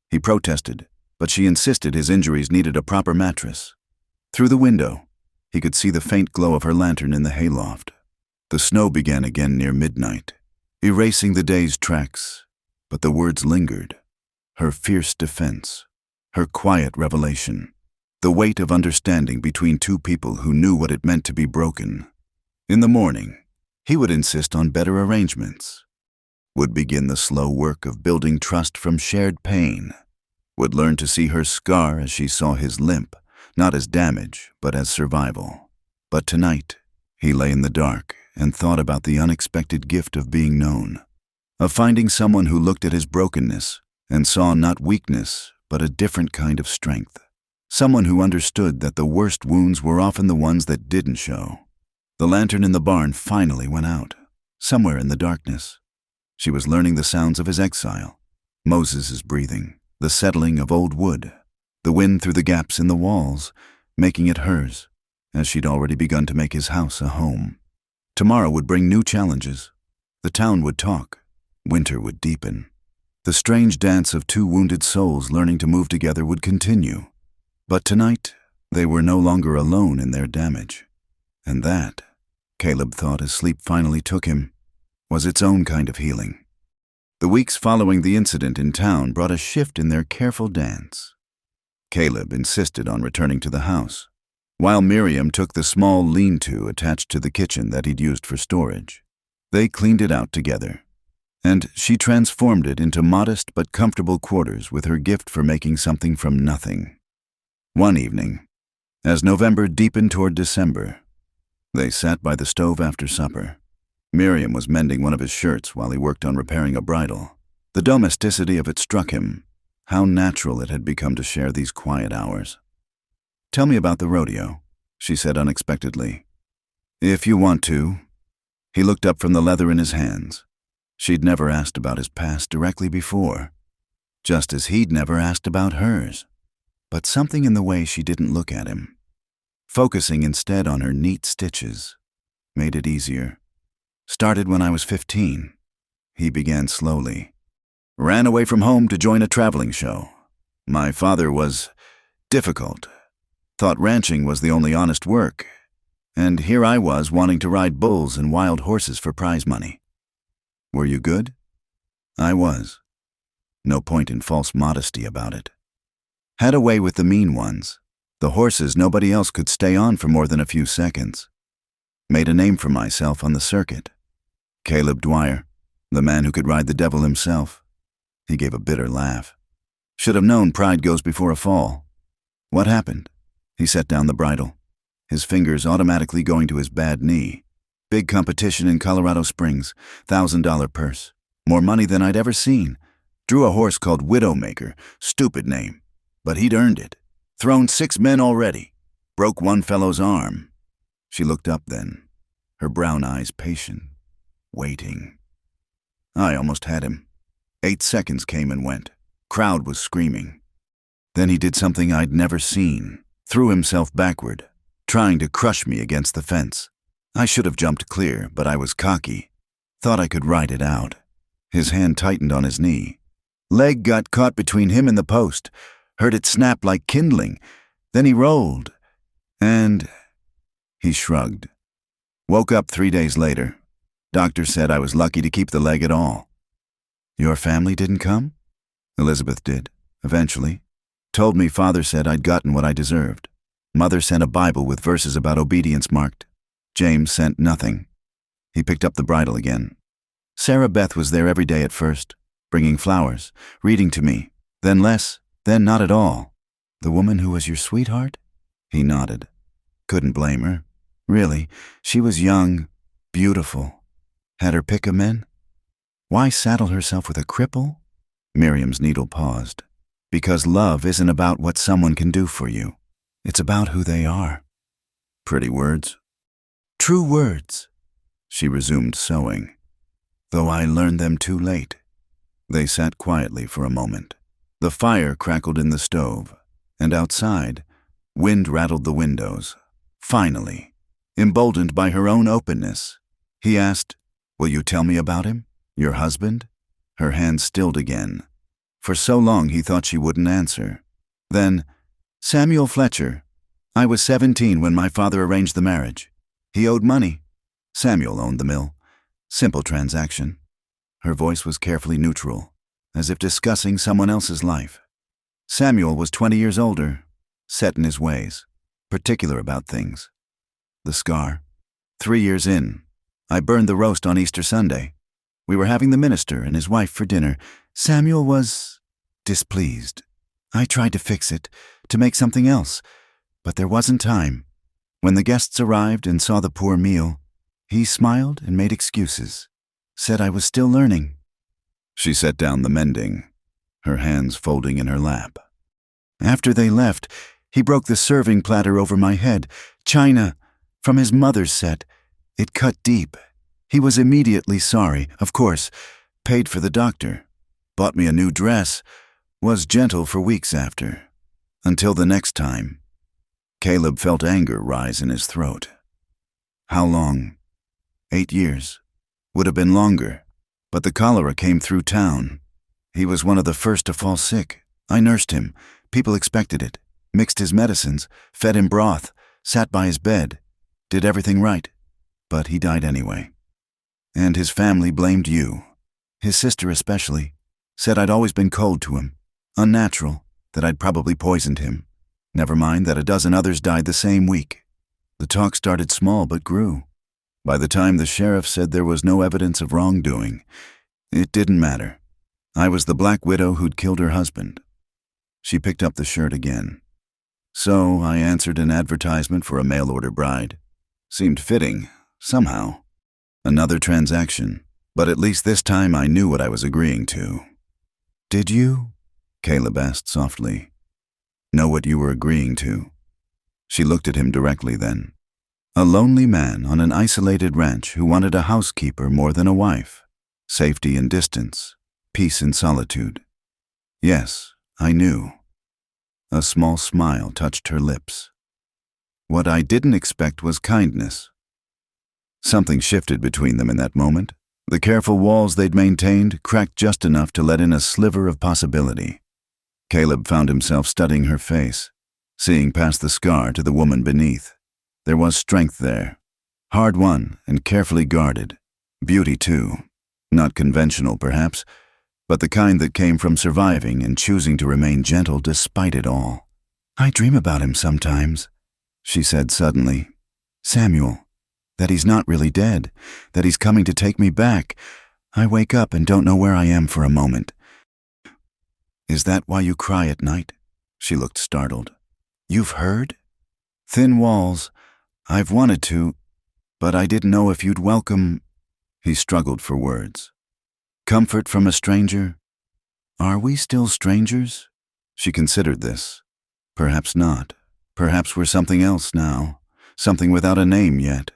He protested, but she insisted his injuries needed a proper mattress. Through the window, he could see the faint glow of her lantern in the hayloft. The snow began again near midnight, erasing the day's tracks, but the words lingered. Her fierce defense, her quiet revelation, the weight of understanding between two people who knew what it meant to be broken. In the morning, he would insist on better arrangements, would begin the slow work of building trust from shared pain, would learn to see her scar as she saw his limp, not as damage, but as survival. But tonight, he lay in the dark and thought about the unexpected gift of being known, of finding someone who looked at his brokenness and saw not weakness, but a different kind of strength. Someone who understood that the worst wounds were often the ones that didn't show. The lantern in the barn finally went out, somewhere in the darkness. She was learning the sounds of his exile, Moses' breathing, the settling of old wood, the wind through the gaps in the walls, making it hers, as she'd already begun to make his house a home. Tomorrow would bring new challenges. The town would talk. Winter would deepen. The strange dance of two wounded souls learning to move together would continue. But tonight, they were no longer alone in their damage. And that, Caleb thought as sleep finally took him, was its own kind of healing. The weeks following the incident in town brought a shift in their careful dance. Caleb insisted on returning to the house, while Miriam took the small lean-to attached to the kitchen that he'd used for storage. They cleaned it out together, and she transformed it into modest but comfortable quarters with her gift for making something from nothing. One evening, as November deepened toward December, they sat by the stove after supper. Miriam was mending one of his shirts while he worked on repairing a bridle. The domesticity of it struck him, how natural it had become to share these quiet hours. "Tell me about the rodeo," she said unexpectedly. "If you want to." He looked up from the leather in his hands. She'd never asked about his past directly before, just as he'd never asked about hers. But something in the way she didn't look at him, focusing instead on her neat stitches, made it easier. "Started when I was 15. He began slowly. "Ran away from home to join a traveling show. My father was difficult. Thought ranching was the only honest work. And here I was wanting to ride bulls and wild horses for prize money." "Were you good?" "I was. No point in false modesty about it. Had a way with the mean ones. The horses nobody else could stay on for more than a few seconds. Made a name for myself on the circuit. Caleb Dwyer, the man who could ride the devil himself." He gave a bitter laugh. "Should have known pride goes before a fall." "What happened?" He set down the bridle, his fingers automatically going to his bad knee. "Big competition in Colorado Springs, $1,000 purse. More money than I'd ever seen. Drew a horse called Widowmaker, stupid name. But he'd earned it. Thrown 6 men already. Broke one fellow's arm." She looked up then, her brown eyes patient, waiting. "I almost had him. 8 seconds came and went. Crowd was screaming. Then he did something I'd never seen. Threw himself backward. trying to crush me against the fence. I should have jumped clear, but I was cocky. Thought I could ride it out. His hand tightened on his knee. Leg got caught between him and the post. Heard it snap like kindling. Then he rolled. And he shrugged. Woke up 3 days later. Doctor said I was lucky to keep the leg at all. Your family didn't come? Elizabeth did, eventually. Told me father said I'd gotten what I deserved. Mother sent a Bible with verses about obedience marked. James sent nothing. He picked up the bridle again. Sarah Beth was there every day at first, bringing flowers, reading to me, then less, then not at all. The woman who was your sweetheart? He nodded. Couldn't blame her. Really, she was young, beautiful. Had her pick of men? Why saddle herself with a cripple? Miriam's needle paused. Because love isn't about what someone can do for you. It's about who they are. Pretty words. True words. She resumed sewing. Though I learned them too late. They sat quietly for a moment. The fire crackled in the stove, and outside, wind rattled the windows. Finally, emboldened by her own openness, he asked, "Will you tell me about him? Your husband?" Her hand stilled again. For so long he thought she wouldn't answer. Then, "Samuel Fletcher. I was 17 when my father arranged the marriage. He owed money. Samuel owned the mill. Simple transaction." Her voice was carefully neutral, as if discussing someone else's life. Samuel was 20 years older, set in his ways, particular about things. The scar. 3 years in, I burned the roast on Easter Sunday. We were having the minister and his wife for dinner. Samuel was displeased. I tried to fix it, to make something else, but there wasn't time. When the guests arrived and saw the poor meal, he smiled and made excuses, said I was still learning. She set down the mending, her hands folding in her lap. After they left, he broke the serving platter over my head, china, from his mother's set. It cut deep. He was immediately sorry, of course, paid for the doctor, bought me a new dress, was gentle for weeks after. Until the next time. Caleb felt anger rise in his throat. How long? 8 years. Would have been longer, but the cholera came through town. He was one of the first to fall sick. I nursed him. People expected it. Mixed his medicines, fed him broth, sat by his bed, did everything right. But he died anyway. And his family blamed you. His sister especially. Said I'd always been cold to him. Unnatural, that I'd probably poisoned him. Never mind that a dozen others died the same week. The talk started small but grew. By the time the sheriff said there was no evidence of wrongdoing, it didn't matter. I was the black widow who'd killed her husband. She picked up the shirt again. So I answered an advertisement for a mail-order bride. Seemed fitting, somehow. Another transaction, but at least this time I knew what I was agreeing to. Did you? Caleb asked softly. Know what you were agreeing to? She looked at him directly then. A lonely man on an isolated ranch who wanted a housekeeper more than a wife. Safety and distance, peace and solitude. Yes, I knew. A small smile touched her lips. What I didn't expect was kindness. Something shifted between them in that moment. The careful walls they'd maintained cracked just enough to let in a sliver of possibility. Caleb found himself studying her face, seeing past the scar to the woman beneath. There was strength there, hard-won and carefully guarded. Beauty, too. Not conventional, perhaps, but the kind that came from surviving and choosing to remain gentle despite it all. I dream about him sometimes, she said suddenly. Samuel, that he's not really dead, that he's coming to take me back. I wake up and don't know where I am for a moment. Is that why you cry at night? She looked startled. You've heard? Thin walls. I've wanted to, but I didn't know if you'd welcome. He struggled for words. Comfort from a stranger? Are we still strangers? She considered this. Perhaps not. Perhaps we're something else now, something without a name yet.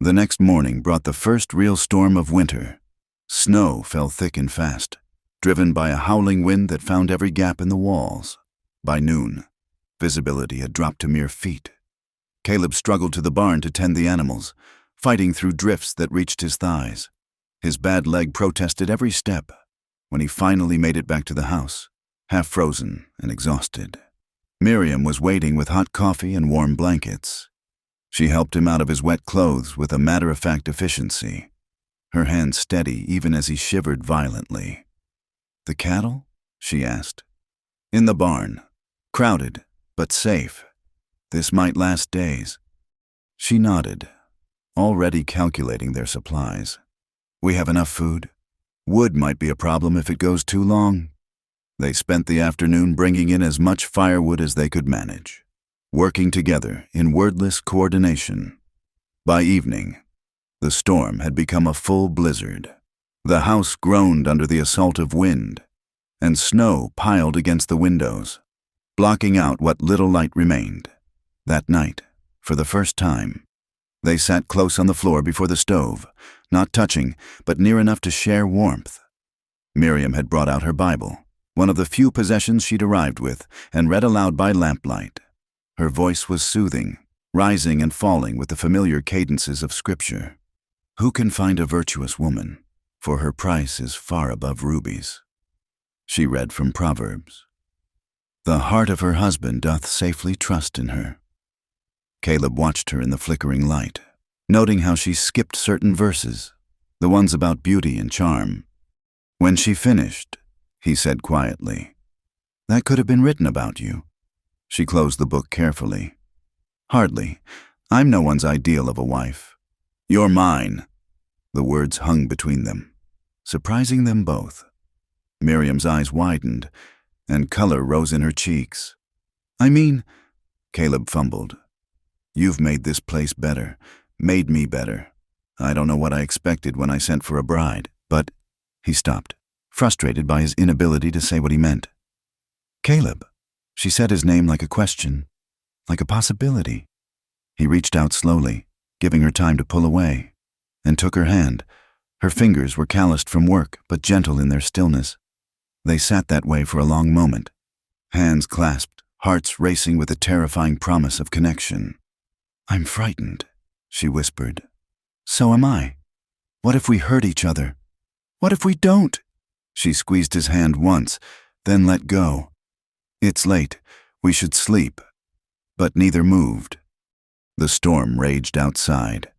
The next morning brought the first real storm of winter. Snow fell thick and fast, driven by a howling wind that found every gap in the walls. By noon, visibility had dropped to mere feet. Caleb struggled to the barn to tend the animals, fighting through drifts that reached his thighs. His bad leg protested every step when he finally made it back to the house, half frozen and exhausted. Miriam was waiting with hot coffee and warm blankets. She helped him out of his wet clothes with a matter-of-fact efficiency, her hand steady even as he shivered violently. "The cattle?" she asked. "In the barn. Crowded, but safe. This might last days." She nodded, already calculating their supplies. "We have enough food. Wood might be a problem if it goes too long." They spent the afternoon bringing in as much firewood as they could manage, working together in wordless coordination. By evening, the storm had become a full blizzard. The house groaned under the assault of wind, and snow piled against the windows, blocking out what little light remained. That night, for the first time, they sat close on the floor before the stove, not touching, but near enough to share warmth. Miriam had brought out her Bible, one of the few possessions she'd arrived with, and read aloud by lamplight. Her voice was soothing, rising and falling with the familiar cadences of Scripture. "Who can find a virtuous woman? For her price is far above rubies." She read from Proverbs. "The heart of her husband doth safely trust in her." Caleb watched her in the flickering light, noting how she skipped certain verses, the ones about beauty and charm. When she finished, he said quietly, "That could have been written about you." She closed the book carefully. "Hardly. I'm no one's ideal of a wife." "You're mine." The words hung between them, surprising them both. Miriam's eyes widened, and color rose in her cheeks. "I mean," Caleb fumbled, "you've made this place better, made me better. I don't know what I expected when I sent for a bride, but—" He stopped, frustrated by his inability to say what he meant. "Caleb." She said his name like a question, like a possibility. He reached out slowly, giving her time to pull away, and took her hand. Her fingers were calloused from work, but gentle in their stillness. They sat that way for a long moment, hands clasped, hearts racing with a terrifying promise of connection. "I'm frightened," she whispered. "So am I. What if we hurt each other? What if we don't?" She squeezed his hand once, then let go. "It's late. We should sleep." But neither moved. The storm raged outside,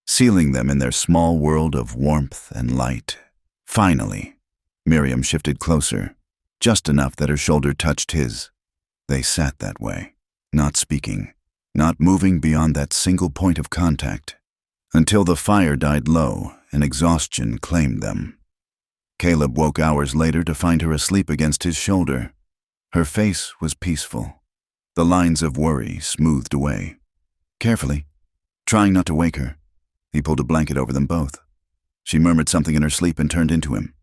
sealing them in their small world of warmth and light. Finally, Miriam shifted closer, just enough that her shoulder touched his. They sat that way, not speaking, not moving beyond that single point of contact, until the fire died low and exhaustion claimed them. Caleb woke hours later to find her asleep against his shoulder. Her face was peaceful, the lines of worry smoothed away. Carefully, trying not to wake her, he pulled a blanket over them both. She murmured something in her sleep and turned into him,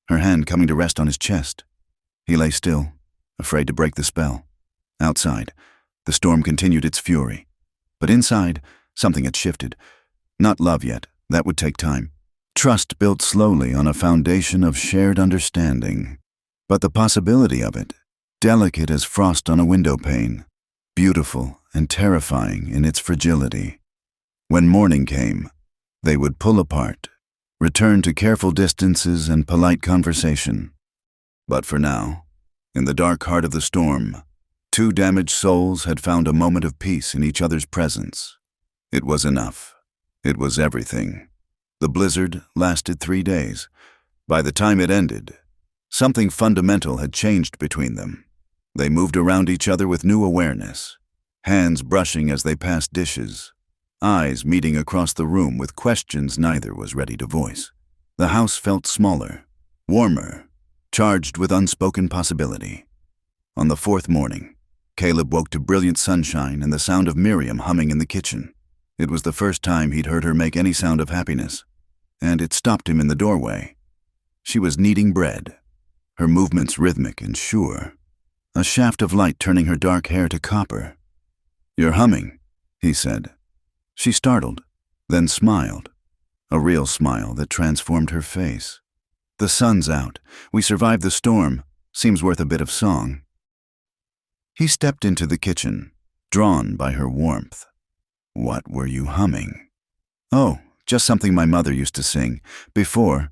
her hand coming to rest on his chest. He lay still, afraid to break the spell. Outside, the storm continued its fury. But inside, something had shifted. Not love yet, that would take time. Trust built slowly on a foundation of shared understanding. But the possibility of it, delicate as frost on a window pane, beautiful and terrifying in its fragility. When morning came, they would pull apart, return to careful distances and polite conversation. But for now, in the dark heart of the storm, two damaged souls had found a moment of peace in each other's presence. It was enough. It was everything. The blizzard lasted 3 days. By the time it ended, something fundamental had changed between them. They moved around each other with new awareness, hands brushing as they passed dishes, eyes meeting across the room with questions neither was ready to voice. The house felt smaller, warmer, charged with unspoken possibility. On the 4th morning, Caleb woke to brilliant sunshine and the sound of Miriam humming in the kitchen. It was the first time he'd heard her make any sound of happiness, and it stopped him in the doorway. She was kneading bread, her movements rhythmic and sure, a shaft of light turning her dark hair to copper. "You're humming," he said. She startled, then smiled, a real smile that transformed her face. "The sun's out. We survived the storm. Seems worth a bit of song." He stepped into the kitchen, drawn by her warmth. What were you humming? Oh, just something my mother used to sing. Before,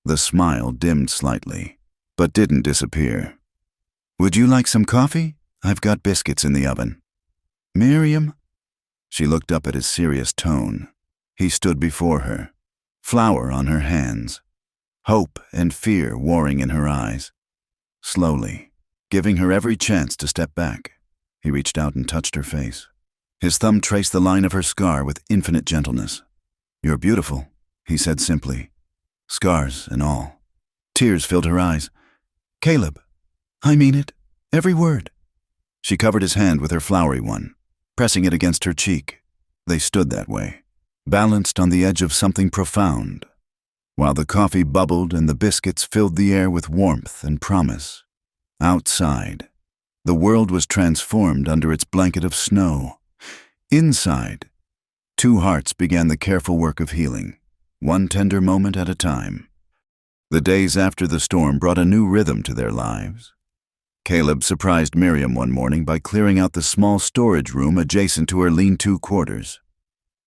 the smile dimmed slightly, but didn't disappear. Would you like some coffee? I've got biscuits in the oven. Miriam? She looked up at his serious tone. He stood before her, flour on her hands, hope and fear warring in her eyes. Slowly, giving her every chance to step back, he reached out and touched her face. His thumb traced the line of her scar with infinite gentleness. You're beautiful, he said simply, scars and all. Tears filled her eyes. Caleb, I mean it, every word. She covered his hand with her floury one, pressing it against her cheek. They stood that way, balanced on the edge of something profound, while the coffee bubbled and the biscuits filled the air with warmth and promise. Outside, the world was transformed under its blanket of snow. Inside, two hearts began the careful work of healing, one tender moment at a time. The days after the storm brought a new rhythm to their lives. Caleb surprised Miriam one morning by clearing out the small storage room adjacent to her lean-to quarters.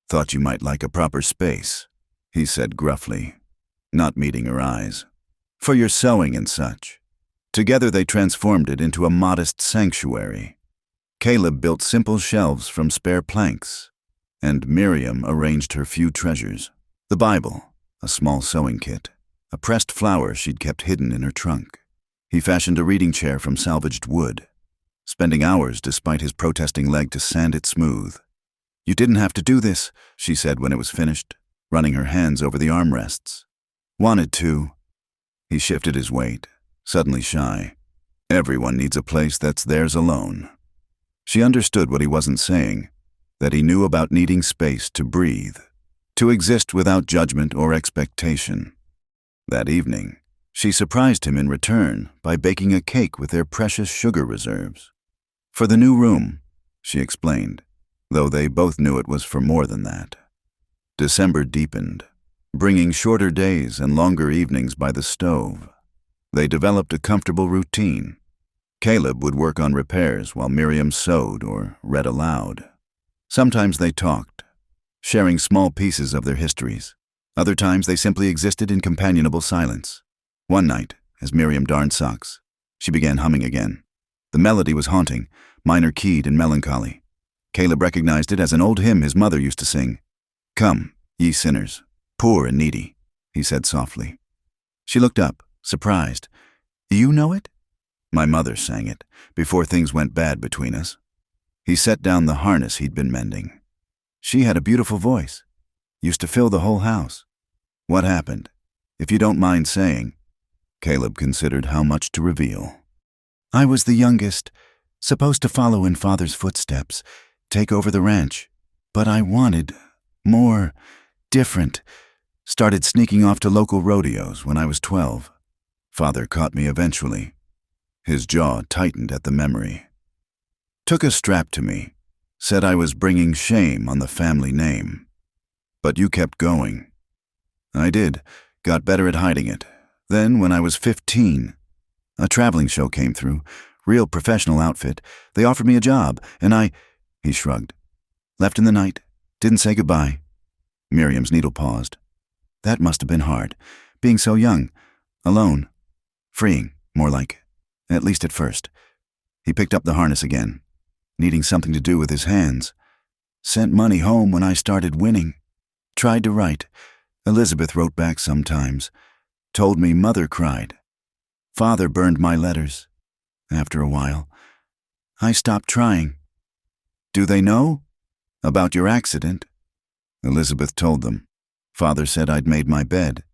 Thought you might like a proper space, he said gruffly, not meeting her eyes. For your sewing and such. Together they transformed it into a modest sanctuary. Caleb built simple shelves from spare planks, and Miriam arranged her few treasures. The Bible, a small sewing kit, a pressed flower she'd kept hidden in her trunk. He fashioned a reading chair from salvaged wood, spending hours despite his protesting leg to sand it smooth. You didn't have to do this, she said when it was finished, running her hands over the armrests. Wanted to. He shifted his weight, suddenly shy. Everyone needs a place that's theirs alone. She understood what he wasn't saying, that he knew about needing space to breathe, to exist without judgment or expectation. That evening, she surprised him in return by baking a cake with their precious sugar reserves. For the new room, she explained, though they both knew it was for more than that. December deepened, bringing shorter days and longer evenings by the stove. They developed a comfortable routine. Caleb would work on repairs while Miriam sewed or read aloud. Sometimes they talked, sharing small pieces of their histories. Other times they simply existed in companionable silence. One night, as Miriam darned socks, she began humming again. The melody was haunting, minor-keyed and melancholy. Caleb recognized it as an old hymn his mother used to sing. Come, ye sinners, poor and needy, he said softly. She looked up, surprised. You know it? My mother sang it, before things went bad between us. He set down the harness he'd been mending. She had a beautiful voice, used to fill the whole house. What happened? If you don't mind saying. Caleb considered how much to reveal. I was the youngest, supposed to follow in Father's footsteps, take over the ranch. But I wanted more, different. Started sneaking off to local rodeos when I was 12. Father caught me eventually. His jaw tightened at the memory. Took a strap to me, said I was bringing shame on the family name. But you kept going. I did, got better at hiding it. Then, when I was 15, a traveling show came through, real professional outfit. They offered me a job, and he shrugged. Left in the night, didn't say goodbye. Miriam's needle paused. That must have been hard, being so young, alone, freeing, more like, at least at first. He picked up the harness again, needing something to do with his hands. Sent money home when I started winning. Tried to write. Elizabeth wrote back sometimes. Told me Mother cried. Father burned my letters. After a while, I stopped trying. Do they know? About your accident? Elizabeth told them. Father said I'd made my bed.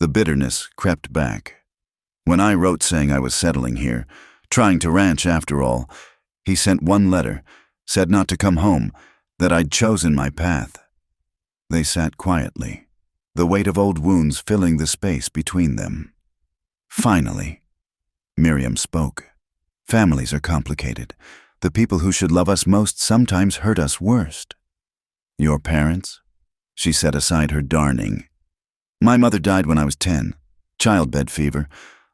The bitterness crept back. When I wrote saying I was settling here, trying to ranch after all, he sent one letter, said not to come home, that I'd chosen my path. They sat quietly, the weight of old wounds filling the space between them. Finally, Miriam spoke. Families are complicated. The people who should love us most sometimes hurt us worst. Your parents? She set aside her darning. My mother died when I was 10. Childbed fever.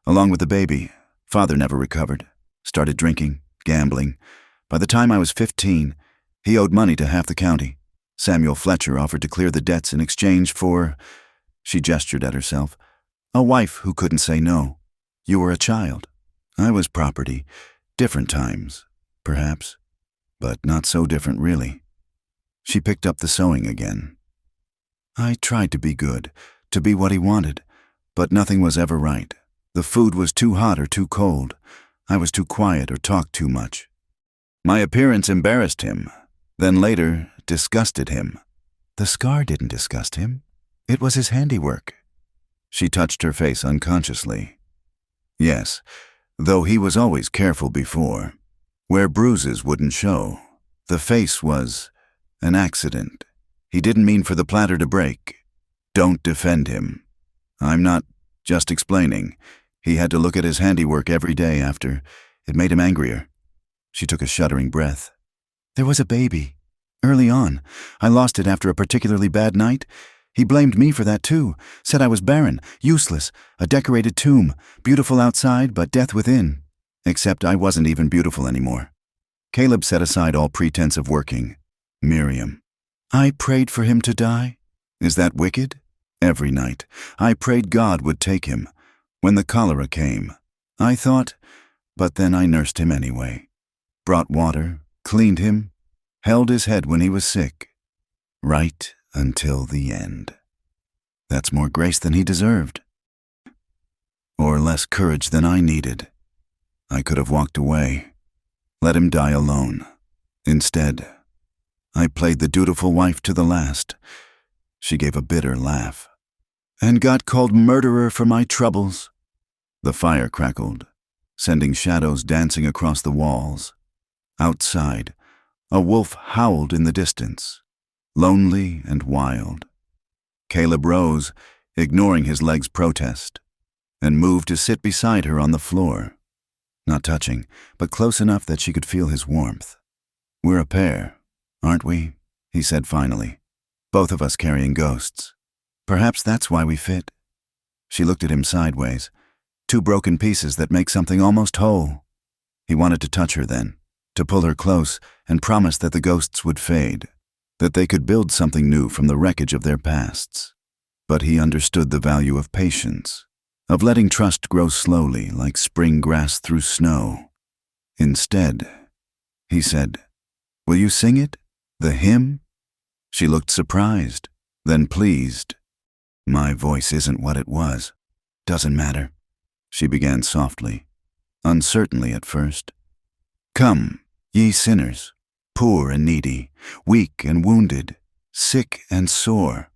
Along with the baby, Father never recovered. Started drinking, gambling. By the time I was 15, he owed money to half the county. Samuel Fletcher offered to clear the debts in exchange for, she gestured at herself, a wife who couldn't say no. You were a child. I was property. Different times, perhaps, but not so different really. She picked up the sewing again. I tried to be good, to be what he wanted, but nothing was ever right. The food was too hot or too cold. I was too quiet or talked too much. My appearance embarrassed him, then later disgusted him. The scar didn't disgust him. It was his handiwork. She touched her face unconsciously. Yes, though he was always careful before. Where bruises wouldn't show. The face was an accident. He didn't mean for the platter to break. Don't defend him. I'm not just explaining. He had to look at his handiwork every day after. It made him angrier. She took a shuddering breath. There was a baby. Early on. I lost it after a particularly bad night. He blamed me for that too, said I was barren, useless, a decorated tomb, beautiful outside but death within. Except I wasn't even beautiful anymore. Caleb set aside all pretense of working. Miriam. I prayed for him to die? Is that wicked? Every night. I prayed God would take him. When the cholera came, I thought, but then I nursed him anyway. Brought water, cleaned him, held his head when he was sick. Right until the end. That's more grace than he deserved. Or less courage than I needed. I could have walked away, let him die alone. Instead, I played the dutiful wife to the last. She gave a bitter laugh. And got called murderer for my troubles. The fire crackled, sending shadows dancing across the walls. Outside, a wolf howled in the distance, lonely and wild. Caleb rose, ignoring his leg's protest, and moved to sit beside her on the floor. Not touching, but close enough that she could feel his warmth. We're a pair, aren't we? He said finally. Both of us carrying ghosts. Perhaps that's why we fit. She looked at him sideways. Two broken pieces that make something almost whole. He wanted to touch her then, to pull her close and promise that the ghosts would fade, that they could build something new from the wreckage of their pasts. But he understood the value of patience, of letting trust grow slowly like spring grass through snow. Instead, he said, "Will you sing it? The hymn?" She looked surprised, then pleased. My voice isn't what it was. Doesn't matter. She began softly, uncertainly at first. Come, ye sinners, poor and needy, weak and wounded, sick and sore.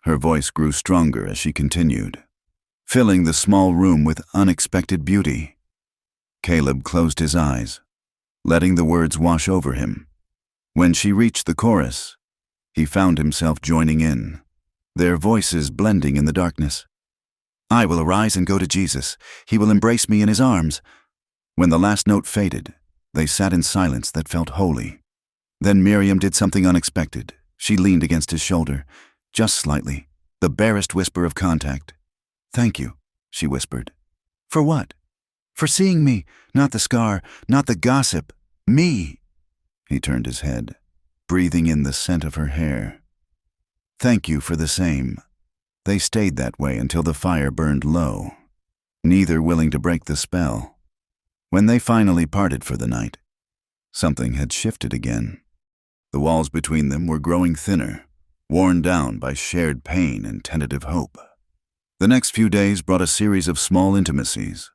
Her voice grew stronger as she continued, filling the small room with unexpected beauty. Caleb closed his eyes, letting the words wash over him. When she reached the chorus, he found himself joining in, their voices blending in the darkness. I will arise and go to Jesus. He will embrace me in his arms. When the last note faded, they sat in silence that felt holy. Then Miriam did something unexpected. She leaned against his shoulder, just slightly, the barest whisper of contact. Thank you, she whispered. For what? For seeing me, not the scar, not the gossip, me. He turned his head, breathing in the scent of her hair. Thank you for the same. They stayed that way until the fire burned low, neither willing to break the spell. When they finally parted for the night, something had shifted again. The walls between them were growing thinner, worn down by shared pain and tentative hope. The next few days brought a series of small intimacies,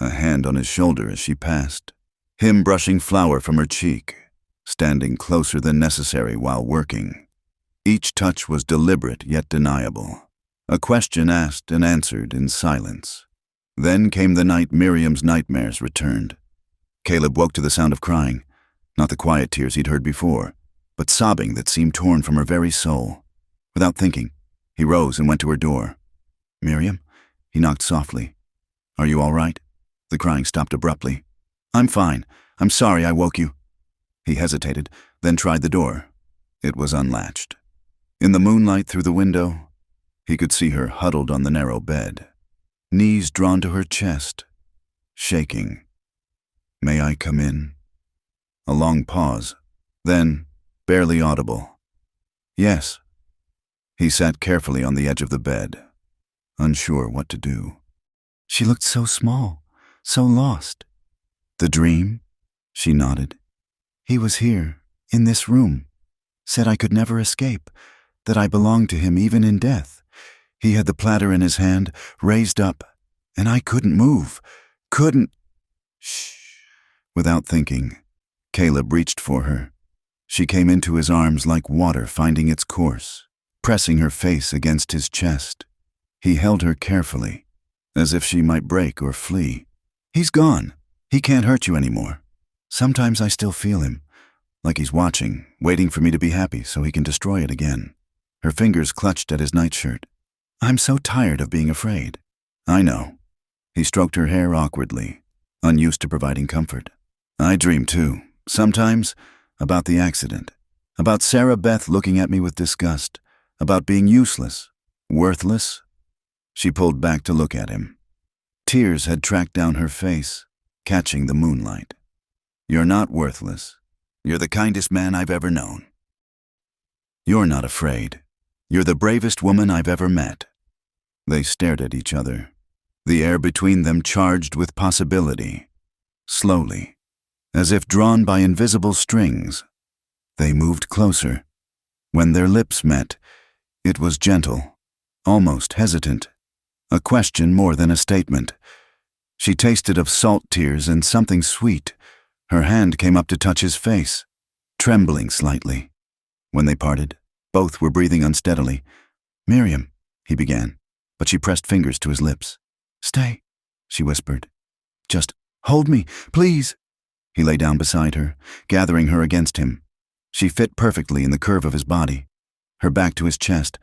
a hand on his shoulder as she passed, him brushing flour from her cheek, standing closer than necessary while working. Each touch was deliberate yet deniable. A question asked and answered in silence. Then came the night Miriam's nightmares returned. Caleb woke to the sound of crying, not the quiet tears he'd heard before, but sobbing that seemed torn from her very soul. Without thinking, he rose and went to her door. Miriam? He knocked softly. Are you all right? The crying stopped abruptly. I'm fine. I'm sorry I woke you. He hesitated, then tried the door. It was unlatched. In the moonlight through the window, he could see her huddled on the narrow bed, knees drawn to her chest, shaking. May I come in? A long pause. Then, barely audible. Yes. He sat carefully on the edge of the bed, unsure what to do. She looked so small, so lost. The dream? She nodded. He was here, in this room. Said I could never escape, that I belonged to him even in death. He had the platter in his hand, raised up, and I couldn't move. Couldn't. Shh. Without thinking, Caleb reached for her. She came into his arms like water finding its course, pressing her face against his chest. He held her carefully, as if she might break or flee. He's gone. He can't hurt you anymore. Sometimes I still feel him, like he's watching, waiting for me to be happy so he can destroy it again. Her fingers clutched at his nightshirt. I'm so tired of being afraid. I know. He stroked her hair awkwardly, unused to providing comfort. I dream too, sometimes, about the accident, about Sarah Beth looking at me with disgust, about being useless, worthless. She pulled back to look at him. Tears had tracked down her face, catching the moonlight. You're not worthless. You're the kindest man I've ever known. You're not afraid. You're the bravest woman I've ever met. They stared at each other, the air between them charged with possibility. Slowly, as if drawn by invisible strings, they moved closer. When their lips met, it was gentle, almost hesitant, a question more than a statement. She tasted of salt tears and something sweet. Her hand came up to touch his face, trembling slightly. When they parted, both were breathing unsteadily. Miriam, he began, but she pressed fingers to his lips. Stay, she whispered. Just hold me, please. He lay down beside her, gathering her against him. She fit perfectly in the curve of his body, her back to his chest,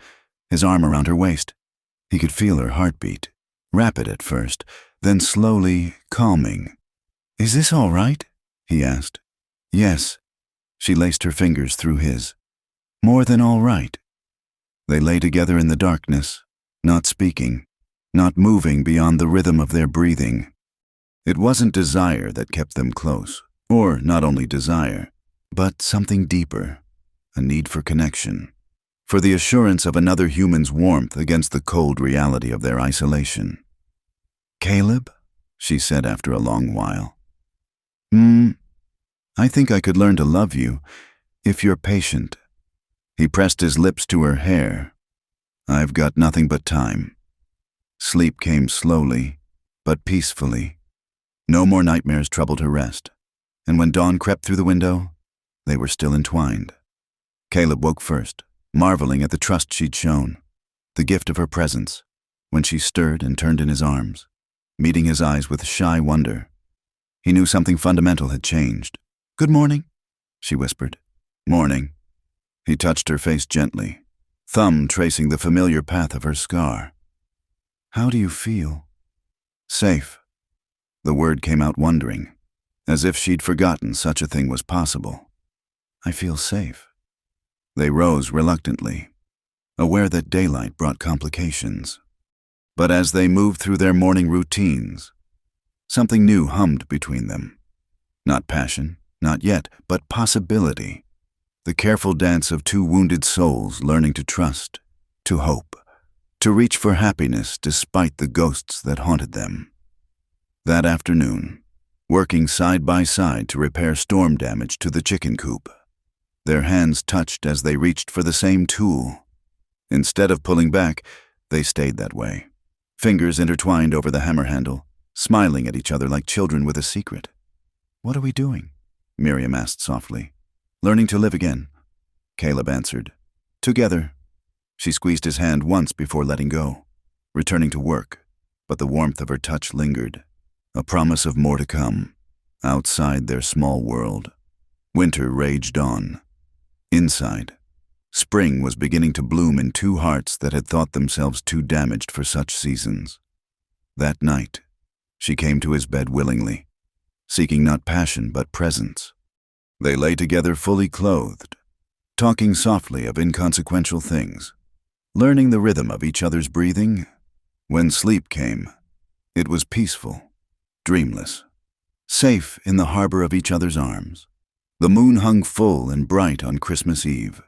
his arm around her waist. He could feel her heartbeat, rapid at first, then slowly calming. Is this all right? He asked. Yes. She laced her fingers through his. More than all right. They lay together in the darkness, not speaking, not moving beyond the rhythm of their breathing. It wasn't desire that kept them close, or not only desire, but something deeper, a need for connection, for the assurance of another human's warmth against the cold reality of their isolation. Caleb, she said after a long while. I think I could learn to love you, if you're patient. He pressed his lips to her hair. I've got nothing but time. Sleep came slowly, but peacefully. No more nightmares troubled her rest, and when dawn crept through the window, they were still entwined. Caleb woke first, marveling at the trust she'd shown, the gift of her presence, when she stirred and turned in his arms, meeting his eyes with shy wonder. He knew something fundamental had changed. Good morning, she whispered. Morning. He touched her face gently, thumb tracing the familiar path of her scar. How do you feel? Safe. The word came out wondering, as if she'd forgotten such a thing was possible. I feel safe. They rose reluctantly, aware that daylight brought complications. But as they moved through their morning routines, something new hummed between them. Not passion, not yet, but possibility. The careful dance of two wounded souls learning to trust, to hope, to reach for happiness despite the ghosts that haunted them. That afternoon, working side by side to repair storm damage to the chicken coop, their hands touched as they reached for the same tool. Instead of pulling back, they stayed that way, fingers intertwined over the hammer handle, smiling at each other like children with a secret. What are we doing? Miriam asked softly. Learning to live again, Caleb answered. Together. She squeezed his hand once before letting go, returning to work, but the warmth of her touch lingered, a promise of more to come, outside their small world. Winter raged on. Inside, spring was beginning to bloom in two hearts that had thought themselves too damaged for such seasons. That night, she came to his bed willingly, seeking not passion but presence. They lay together fully clothed, talking softly of inconsequential things, learning the rhythm of each other's breathing. When sleep came, it was peaceful, dreamless, safe in the harbor of each other's arms. The moon hung full and bright on Christmas Eve,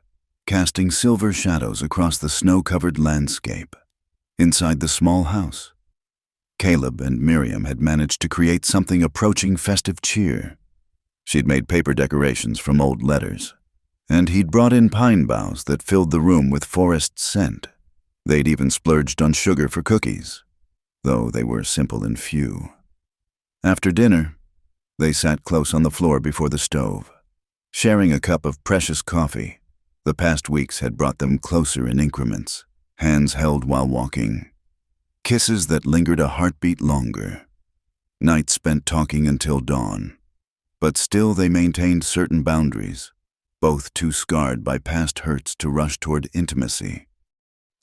casting silver shadows across the snow-covered landscape. Inside the small house, Caleb and Miriam had managed to create something approaching festive cheer. She'd made paper decorations from old letters, and he'd brought in pine boughs that filled the room with forest scent. They'd even splurged on sugar for cookies, though they were simple and few. After dinner, they sat close on the floor before the stove, sharing a cup of precious coffee. The past weeks had brought them closer in increments, hands held while walking, kisses that lingered a heartbeat longer, nights spent talking until dawn. But still they maintained certain boundaries, both too scarred by past hurts to rush toward intimacy.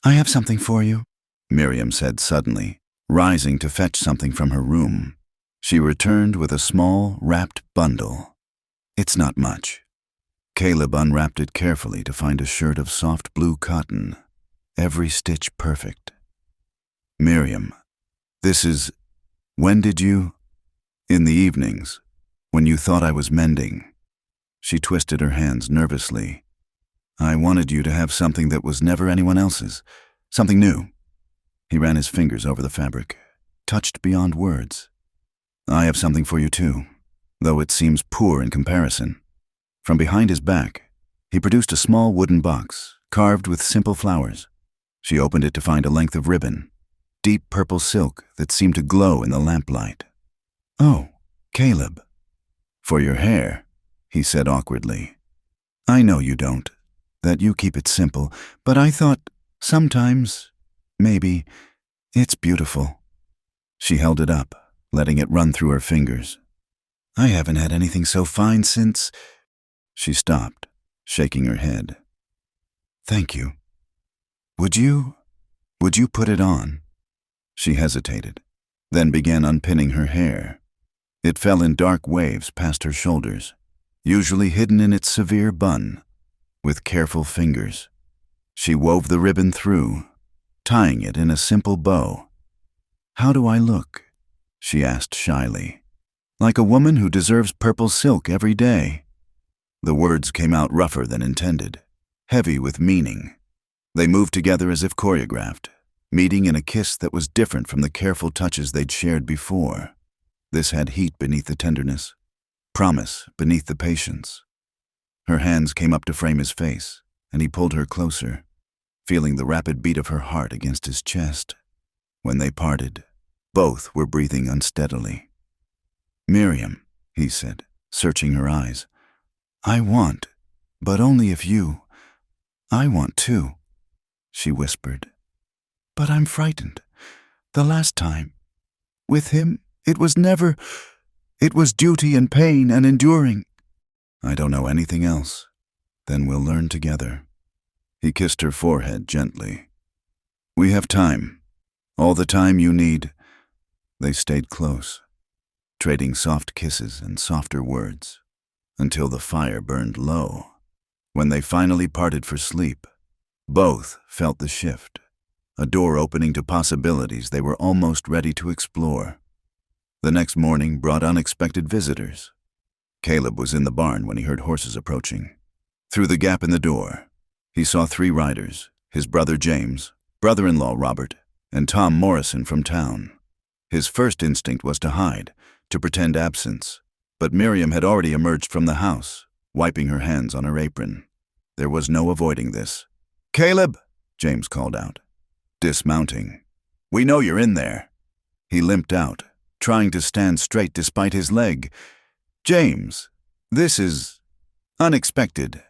"I have something for you," Miriam said suddenly, rising to fetch something from her room. She returned with a small, wrapped bundle. "It's not much." Caleb unwrapped it carefully to find a shirt of soft blue cotton, every stitch perfect. "Miriam, this is... when did you..." "In the evenings, when you thought I was mending." She twisted her hands nervously. "I wanted you to have something that was never anyone else's, something new." He ran his fingers over the fabric, touched beyond words. "I have something for you too, though it seems poor in comparison." From behind his back, he produced a small wooden box, carved with simple flowers. She opened it to find a length of ribbon, deep purple silk that seemed to glow in the lamplight. "Oh, Caleb." "For your hair," he said awkwardly. "I know you don't, that you keep it simple, but I thought sometimes, maybe, it's beautiful." She held it up, letting it run through her fingers. "I haven't had anything so fine since..." She stopped, shaking her head. "Thank you. Would you put it on?" She hesitated, then began unpinning her hair. It fell in dark waves past her shoulders, usually hidden in its severe bun. With careful fingers, she wove the ribbon through, tying it in a simple bow. "How do I look?" she asked shyly. "Like a woman who deserves purple silk every day." The words came out rougher than intended, heavy with meaning. They moved together as if choreographed, meeting in a kiss that was different from the careful touches they'd shared before. This had heat beneath the tenderness, promise beneath the patience. Her hands came up to frame his face, and he pulled her closer, feeling the rapid beat of her heart against his chest. When they parted, both were breathing unsteadily. "Miriam," he said, searching her eyes, "I want, but only if you... I want too," she whispered. "But I'm frightened. The last time, with him, it was never... It was duty and pain and enduring." "I don't know anything else. Then we'll learn together." He kissed her forehead gently. "We have time. All the time you need." They stayed close, trading soft kisses and softer words, until the fire burned low. When they finally parted for sleep, both felt the shift, a door opening to possibilities they were almost ready to explore. The next morning brought unexpected visitors. Caleb was in the barn when he heard horses approaching. Through the gap in the door, he saw 3 riders, his brother James, brother-in-law Robert, and Tom Morrison from town. His first instinct was to hide, to pretend absence, but Miriam had already emerged from the house, wiping her hands on her apron. There was no avoiding this. "Caleb!" James called out, dismounting. "We know you're in there." He limped out, trying to stand straight despite his leg. "James, this is unexpected."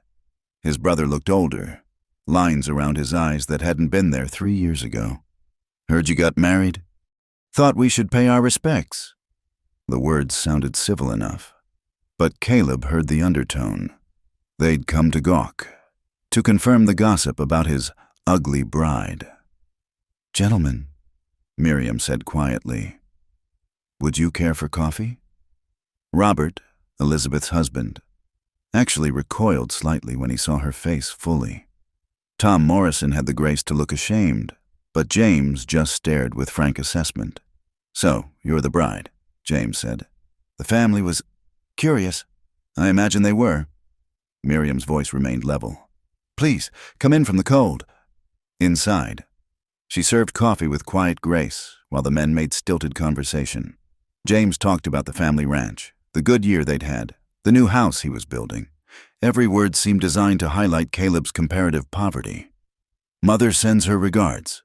His brother looked older, lines around his eyes that hadn't been there 3 years ago. "Heard you got married? Thought we should pay our respects." The words sounded civil enough, but Caleb heard the undertone. They'd come to gawk, to confirm the gossip about his ugly bride. "Gentlemen," Miriam said quietly, "would you care for coffee?" Robert, Elizabeth's husband, actually recoiled slightly when he saw her face fully. Tom Morrison had the grace to look ashamed, but James just stared with frank assessment. "So, you're the bride," James said. "The family was curious." I imagine they were. Miriam's voice remained level. Please, come in from the cold. Inside. She served coffee with quiet grace, while the men made stilted conversation. James talked about the family ranch, the good year they'd had, the new house he was building. Every word seemed designed to highlight Caleb's comparative poverty. Mother sends her regards,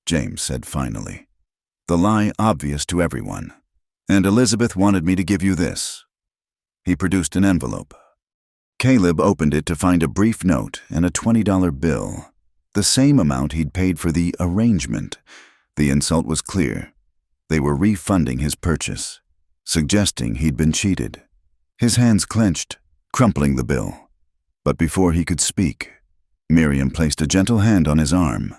James said finally. The lie obvious to everyone. And Elizabeth wanted me to give you this. He produced an envelope. Caleb opened it to find a brief note and a $20 bill, the same amount he'd paid for the arrangement. The insult was clear. They were refunding his purchase, suggesting he'd been cheated. His hands clenched, crumpling the bill. But before he could speak, Miriam placed a gentle hand on his arm.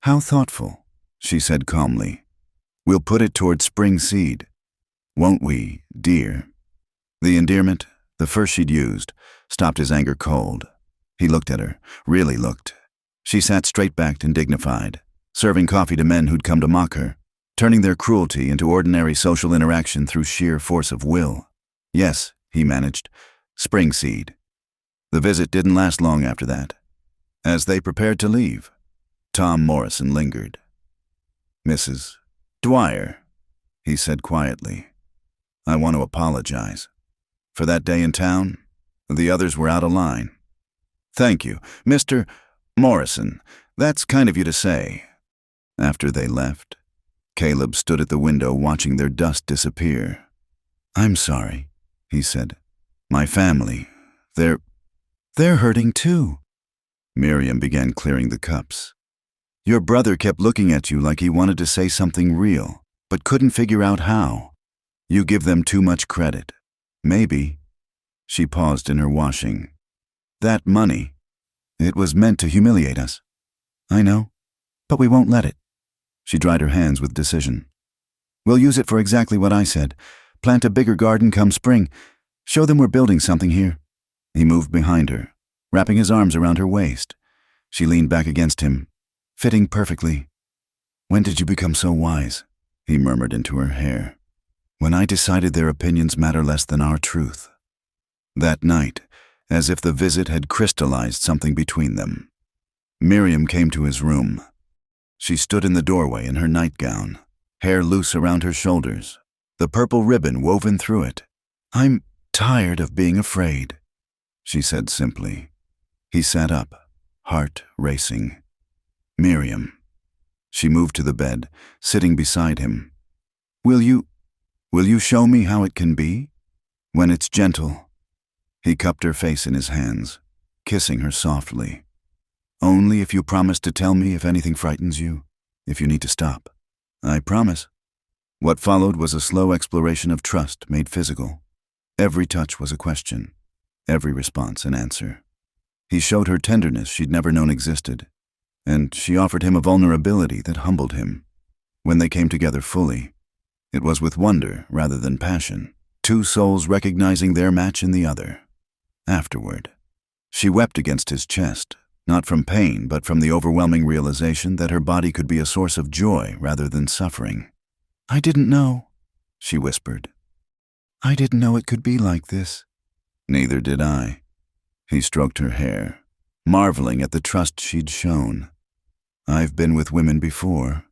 How thoughtful, she said calmly. We'll put it toward spring seed. Won't we, dear? The endearment, the first she'd used, stopped his anger cold. He looked at her, really looked. She sat straight-backed and dignified, serving coffee to men who'd come to mock her, turning their cruelty into ordinary social interaction through sheer force of will. Yes, he managed. Spring seed. The visit didn't last long after that. As they prepared to leave, Tom Morrison lingered. Mrs. Dwyer, he said quietly, I want to apologize. For that day in town, the others were out of line. Thank you, Mr. Morrison. That's kind of you to say. After they left, Caleb stood at the window watching their dust disappear. I'm sorry, he said. My family, they're hurting too. Miriam began clearing the cups. Your brother kept looking at you like he wanted to say something real, but couldn't figure out how. You give them too much credit. Maybe. She paused in her washing. That money, it was meant to humiliate us. I know, but we won't let it. She dried her hands with decision. We'll use it for exactly what I said. Plant a bigger garden come spring. Show them we're building something here. He moved behind her, wrapping his arms around her waist. She leaned back against him, fitting perfectly. When did you become so wise? He murmured into her hair. When I decided their opinions matter less than our truth. That night, as if the visit had crystallized something between them, Miriam came to his room. She stood in the doorway in her nightgown, hair loose around her shoulders, the purple ribbon woven through it. I'm tired of being afraid, she said simply. He sat up, heart racing. Miriam. She moved to the bed, sitting beside him. Will you show me how it can be? When it's gentle. He cupped her face in his hands, kissing her softly. Only if you promise to tell me if anything frightens you, if you need to stop. I promise. What followed was a slow exploration of trust made physical. Every touch was a question, every response an answer. He showed her tenderness she'd never known existed, and she offered him a vulnerability that humbled him. When they came together fully, it was with wonder rather than passion, two souls recognizing their match in the other. Afterward, she wept against his chest, not from pain but from the overwhelming realization that her body could be a source of joy rather than suffering. I didn't know, she whispered. I didn't know it could be like this. Neither did I. He stroked her hair, marveling at the trust she'd shown. I've been with women before,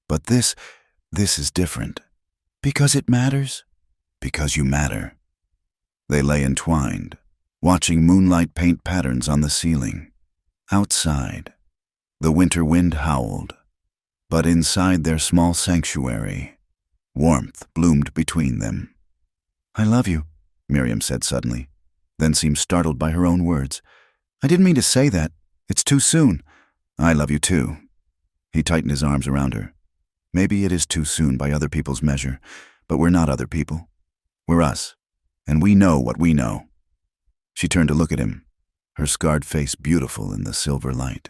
but this is different. Because it matters? Because you matter. They lay entwined, watching moonlight paint patterns on the ceiling. Outside, the winter wind howled, but inside their small sanctuary, warmth bloomed between them. I love you, Miriam said suddenly, then seemed startled by her own words. I didn't mean to say that. It's too soon. I love you too. He tightened his arms around her. Maybe it is too soon by other people's measure, but we're not other people. We're us, and we know what we know. She turned to look at him, her scarred face beautiful in the silver light.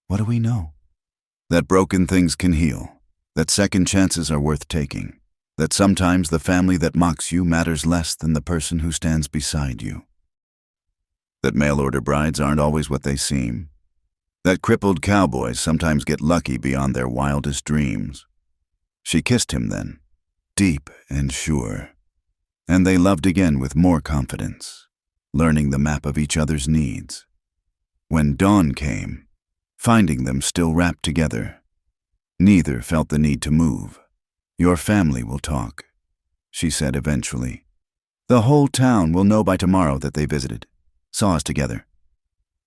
What do we know? That broken things can heal, that second chances are worth taking, that sometimes the family that mocks you matters less than the person who stands beside you. That mail-order brides aren't always what they seem. That crippled cowboys sometimes get lucky beyond their wildest dreams. She kissed him then, deep and sure, and they loved again with more confidence. learning the map of each other's needs. When dawn came, finding them still wrapped together, neither felt the need to move. "Your family will talk," she said eventually. "The whole town will know by tomorrow that they visited, saw us together.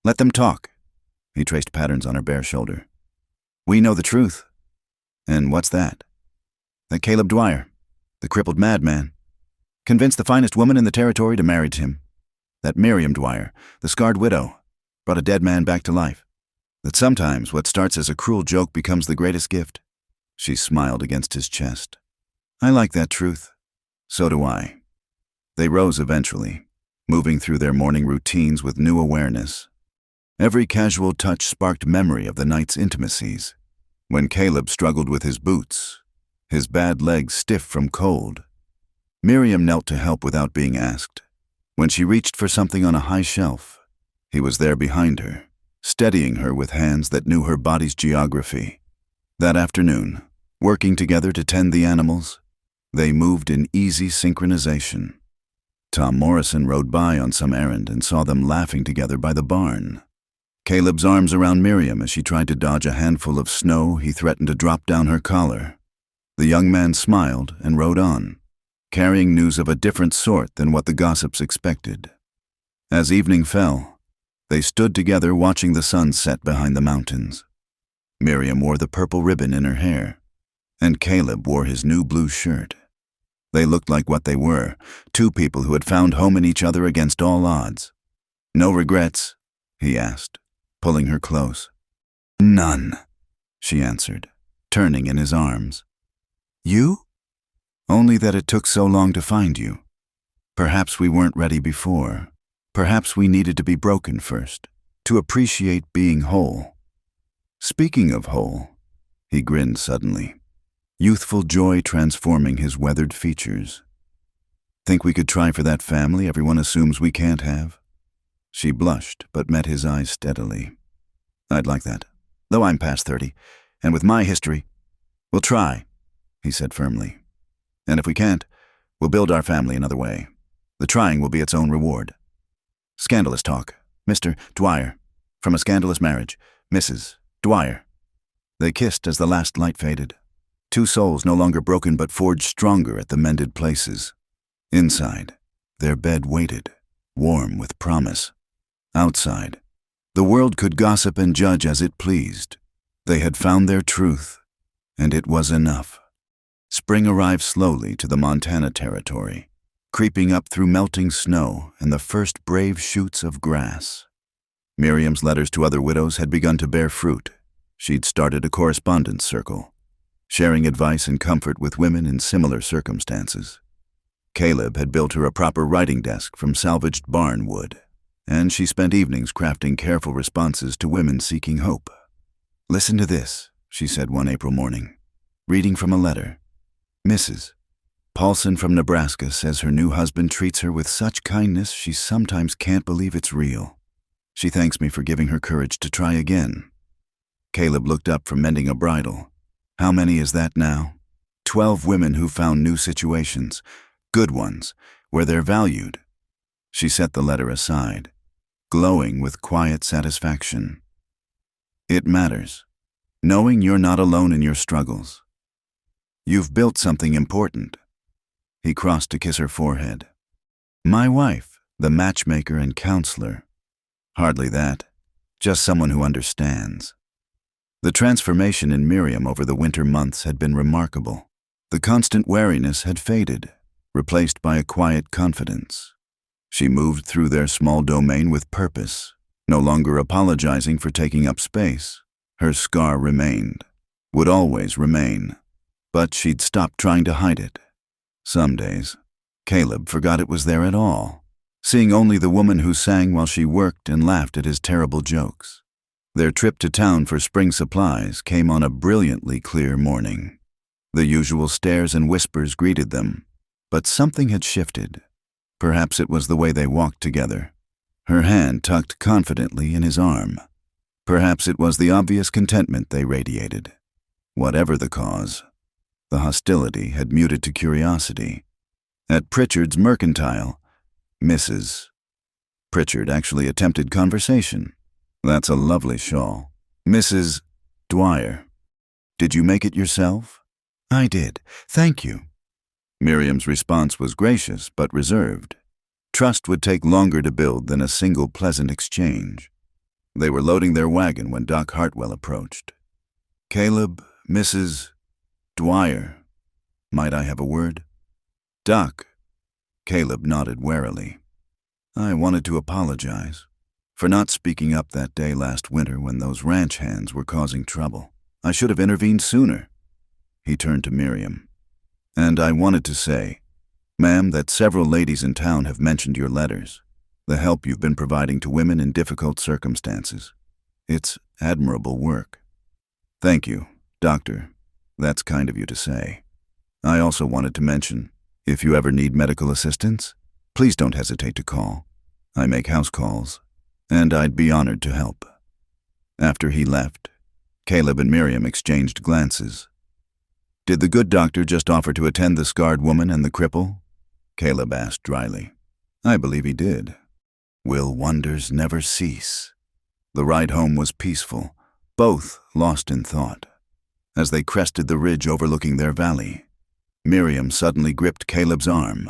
Let them talk." He traced patterns on her bare shoulder. "We know the truth." "And what's that?" "That Caleb Dwyer, the crippled madman, convinced the finest woman in the territory to marry him. That Miriam Dwyer, the scarred widow, brought a dead man back to life. That sometimes what starts as a cruel joke becomes the greatest gift." She smiled against his chest. "I like that truth." "So do I." They rose eventually, moving through their morning routines with new awareness. Every casual touch sparked memory of the night's intimacies. When Caleb struggled with his boots, his bad legs stiff from cold, Miriam knelt to help without being asked. When she reached for something on a high shelf, he was there behind her, steadying her with hands that knew her body's geography. That afternoon, working together to tend the animals, they moved in easy synchronization. Tom Morrison rode by on some errand and saw them laughing together by the barn. Caleb's arms around Miriam as she tried to dodge a handful of snow he threatened to drop down her collar. The young man smiled and rode on, carrying news of a different sort than what the gossips expected. As evening fell, they stood together watching the sun set behind the mountains. Miriam wore the purple ribbon in her hair, and Caleb wore his new blue shirt. They looked like what they were, two people who had found home in each other against all odds. "No regrets?" he asked, pulling her close. "None," she answered, turning in his arms. "You?" "Only that it took so long to find you. Perhaps we weren't ready before. Perhaps we needed to be broken first, to appreciate being whole." "Speaking of whole," he grinned suddenly, youthful joy transforming his weathered features. "Think we could try for that family everyone assumes we can't have?" She blushed, but met his eyes steadily. "I'd like that, though I'm past 30, and with my history." "We'll try," he said firmly. "And if we can't, we'll build our family another way. The trying will be its own reward." "Scandalous talk. Mr. Dwyer. From a scandalous marriage. Mrs. Dwyer." They kissed as the last light faded. Two souls no longer broken but forged stronger at the mended places. Inside, their bed waited, warm with promise. Outside, the world could gossip and judge as it pleased. They had found their truth, and it was enough. Spring arrived slowly to the Montana territory, creeping up through melting snow and the first brave shoots of grass. Miriam's letters to other widows had begun to bear fruit. She'd started a correspondence circle, sharing advice and comfort with women in similar circumstances. Caleb had built her a proper writing desk from salvaged barn wood, and she spent evenings crafting careful responses to women seeking hope. "Listen to this," she said one April morning, reading from a letter. "Mrs. Paulson from Nebraska says her new husband treats her with such kindness she sometimes can't believe it's real. She thanks me for giving her courage to try again." Caleb looked up from mending a bridle. "How many is that now?" 12 women who found new situations, good ones, where they're valued. She set the letter aside, glowing with quiet satisfaction. "It matters, knowing you're not alone in your struggles. You've built something important." He crossed to kiss her forehead. "My wife, the matchmaker and counselor." "Hardly that, just someone who understands." The transformation in Miriam over the winter months had been remarkable. The constant wariness had faded, replaced by a quiet confidence. She moved through their small domain with purpose, no longer apologizing for taking up space. Her scar remained, would always remain, but she'd stopped trying to hide it. Some days, Caleb forgot it was there at all, seeing only the woman who sang while she worked and laughed at his terrible jokes. Their trip to town for spring supplies came on a brilliantly clear morning. The usual stares and whispers greeted them, but something had shifted. Perhaps it was the way they walked together, her hand tucked confidently in his arm. Perhaps it was the obvious contentment they radiated. Whatever the cause, the hostility had muted to curiosity. At Pritchard's Mercantile, Mrs. Pritchard actually attempted conversation. That's a lovely shawl. Mrs. Dwyer, did you make it yourself? I did, thank you. Miriam's response was gracious but reserved. Trust would take longer to build than a single pleasant exchange. They were loading their wagon when Doc Hartwell approached. Caleb, Mrs. Dwyer, might I have a word? Doc. Caleb nodded warily. I wanted to apologize for not speaking up that day last winter when those ranch hands were causing trouble. I should have intervened sooner. He turned to Miriam. And I wanted to say, ma'am, that several ladies in town have mentioned your letters, the help you've been providing to women in difficult circumstances. It's admirable work. Thank you, Doctor. That's kind of you to say. I also wanted to mention, if you ever need medical assistance, please don't hesitate to call. I make house calls, and I'd be honored to help. After he left, Caleb and Miriam exchanged glances. Did the good doctor just offer to attend the scarred woman and the cripple? Caleb asked dryly. I believe he did. Will wonders never cease? The ride home was peaceful, both lost in thought. As they crested the ridge overlooking their valley, Miriam suddenly gripped Caleb's arm.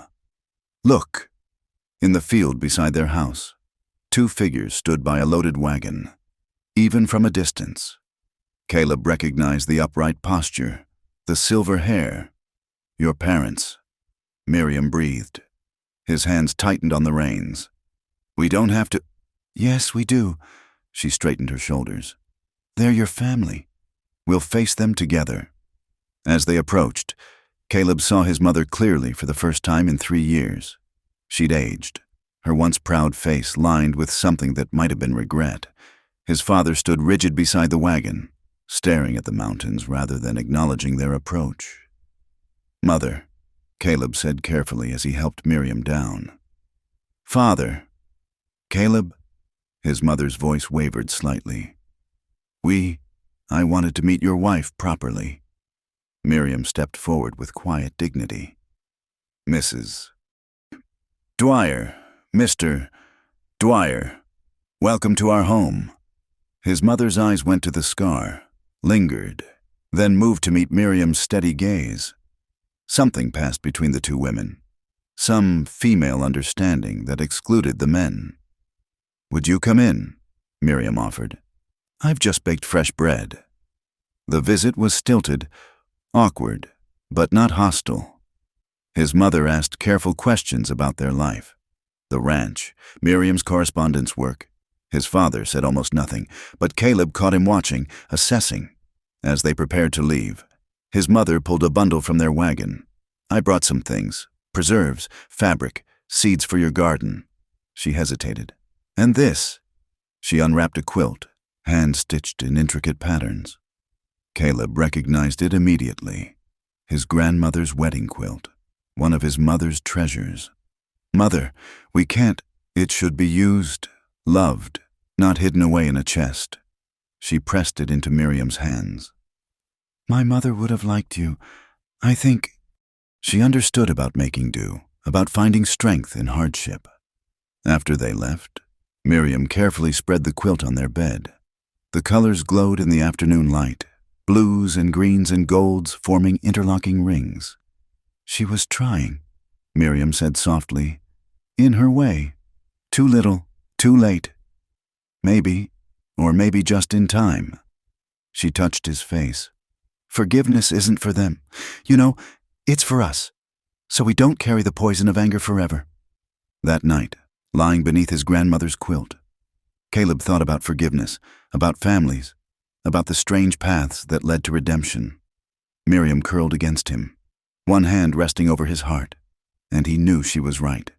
Look! In the field beside their house, two figures stood by a loaded wagon. Even from a distance, Caleb recognized the upright posture, the silver hair. Your parents. Miriam breathed. His hands tightened on the reins. We don't have to— Yes, we do. She straightened her shoulders. They're your family. We'll face them together. As they approached, Caleb saw his mother clearly for the first time in 3 years. She'd aged, her once proud face lined with something that might have been regret. His father stood rigid beside the wagon, staring at the mountains rather than acknowledging their approach. Mother, Caleb said carefully as he helped Miriam down. Father. Caleb, his mother's voice wavered slightly. I wanted to meet your wife properly. Miriam stepped forward with quiet dignity. Mrs. Dwyer, Mr. Dwyer, welcome to our home. His mother's eyes went to the scar, lingered, then moved to meet Miriam's steady gaze. Something passed between the two women, some female understanding that excluded the men. Would you come in? Miriam offered. I've just baked fresh bread. The visit was stilted, awkward, but not hostile. His mother asked careful questions about their life. The ranch, Miriam's correspondence work. His father said almost nothing, but Caleb caught him watching, assessing. As they prepared to leave, his mother pulled a bundle from their wagon. I brought some things, preserves, fabric, seeds for your garden. She hesitated. And this. She unwrapped a quilt, hand-stitched in intricate patterns. Caleb recognized it immediately. His grandmother's wedding quilt, one of his mother's treasures. Mother, we can't. It should be used, loved, not hidden away in a chest. She pressed it into Miriam's hands. My mother would have liked you. I think. She understood about making do, about finding strength in hardship. After they left, Miriam carefully spread the quilt on their bed. The colors glowed in the afternoon light, blues and greens and golds forming interlocking rings. She was trying, Miriam said softly, in her way. Too little, too late. Maybe, or maybe just in time. She touched his face. Forgiveness isn't for them. You know, it's for us, so we don't carry the poison of anger forever. That night, lying beneath his grandmother's quilt, Caleb thought about forgiveness, about families, about the strange paths that led to redemption. Miriam curled against him, one hand resting over his heart, and he knew she was right.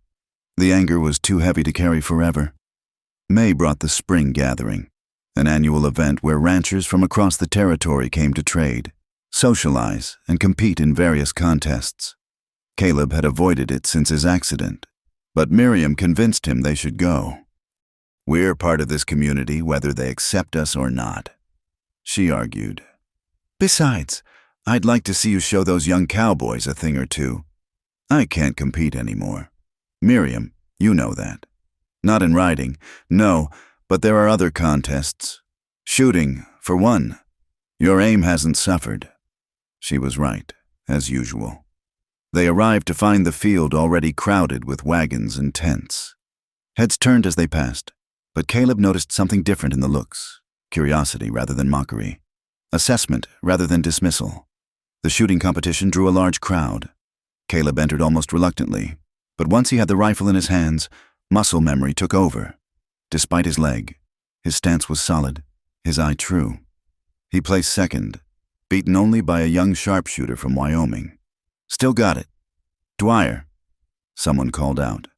The anger was too heavy to carry forever. May brought the spring gathering, an annual event where ranchers from across the territory came to trade, socialize, and compete in various contests. Caleb had avoided it since his accident, but Miriam convinced him they should go. We're part of this community whether they accept us or not, she argued. Besides, I'd like to see you show those young cowboys a thing or two. I can't compete anymore. Miriam, you know that. Not in riding, no, but there are other contests. Shooting, for one. Your aim hasn't suffered." She was right, as usual. They arrived to find the field already crowded with wagons and tents. Heads turned as they passed, but Caleb noticed something different in the looks. Curiosity rather than mockery. Assessment rather than dismissal. The shooting competition drew a large crowd. Caleb entered almost reluctantly, but once he had the rifle in his hands, muscle memory took over. Despite his leg, his stance was solid, his eye true. He placed second, beaten only by a young sharpshooter from Wyoming. "Still got it. Dwyer," someone called out.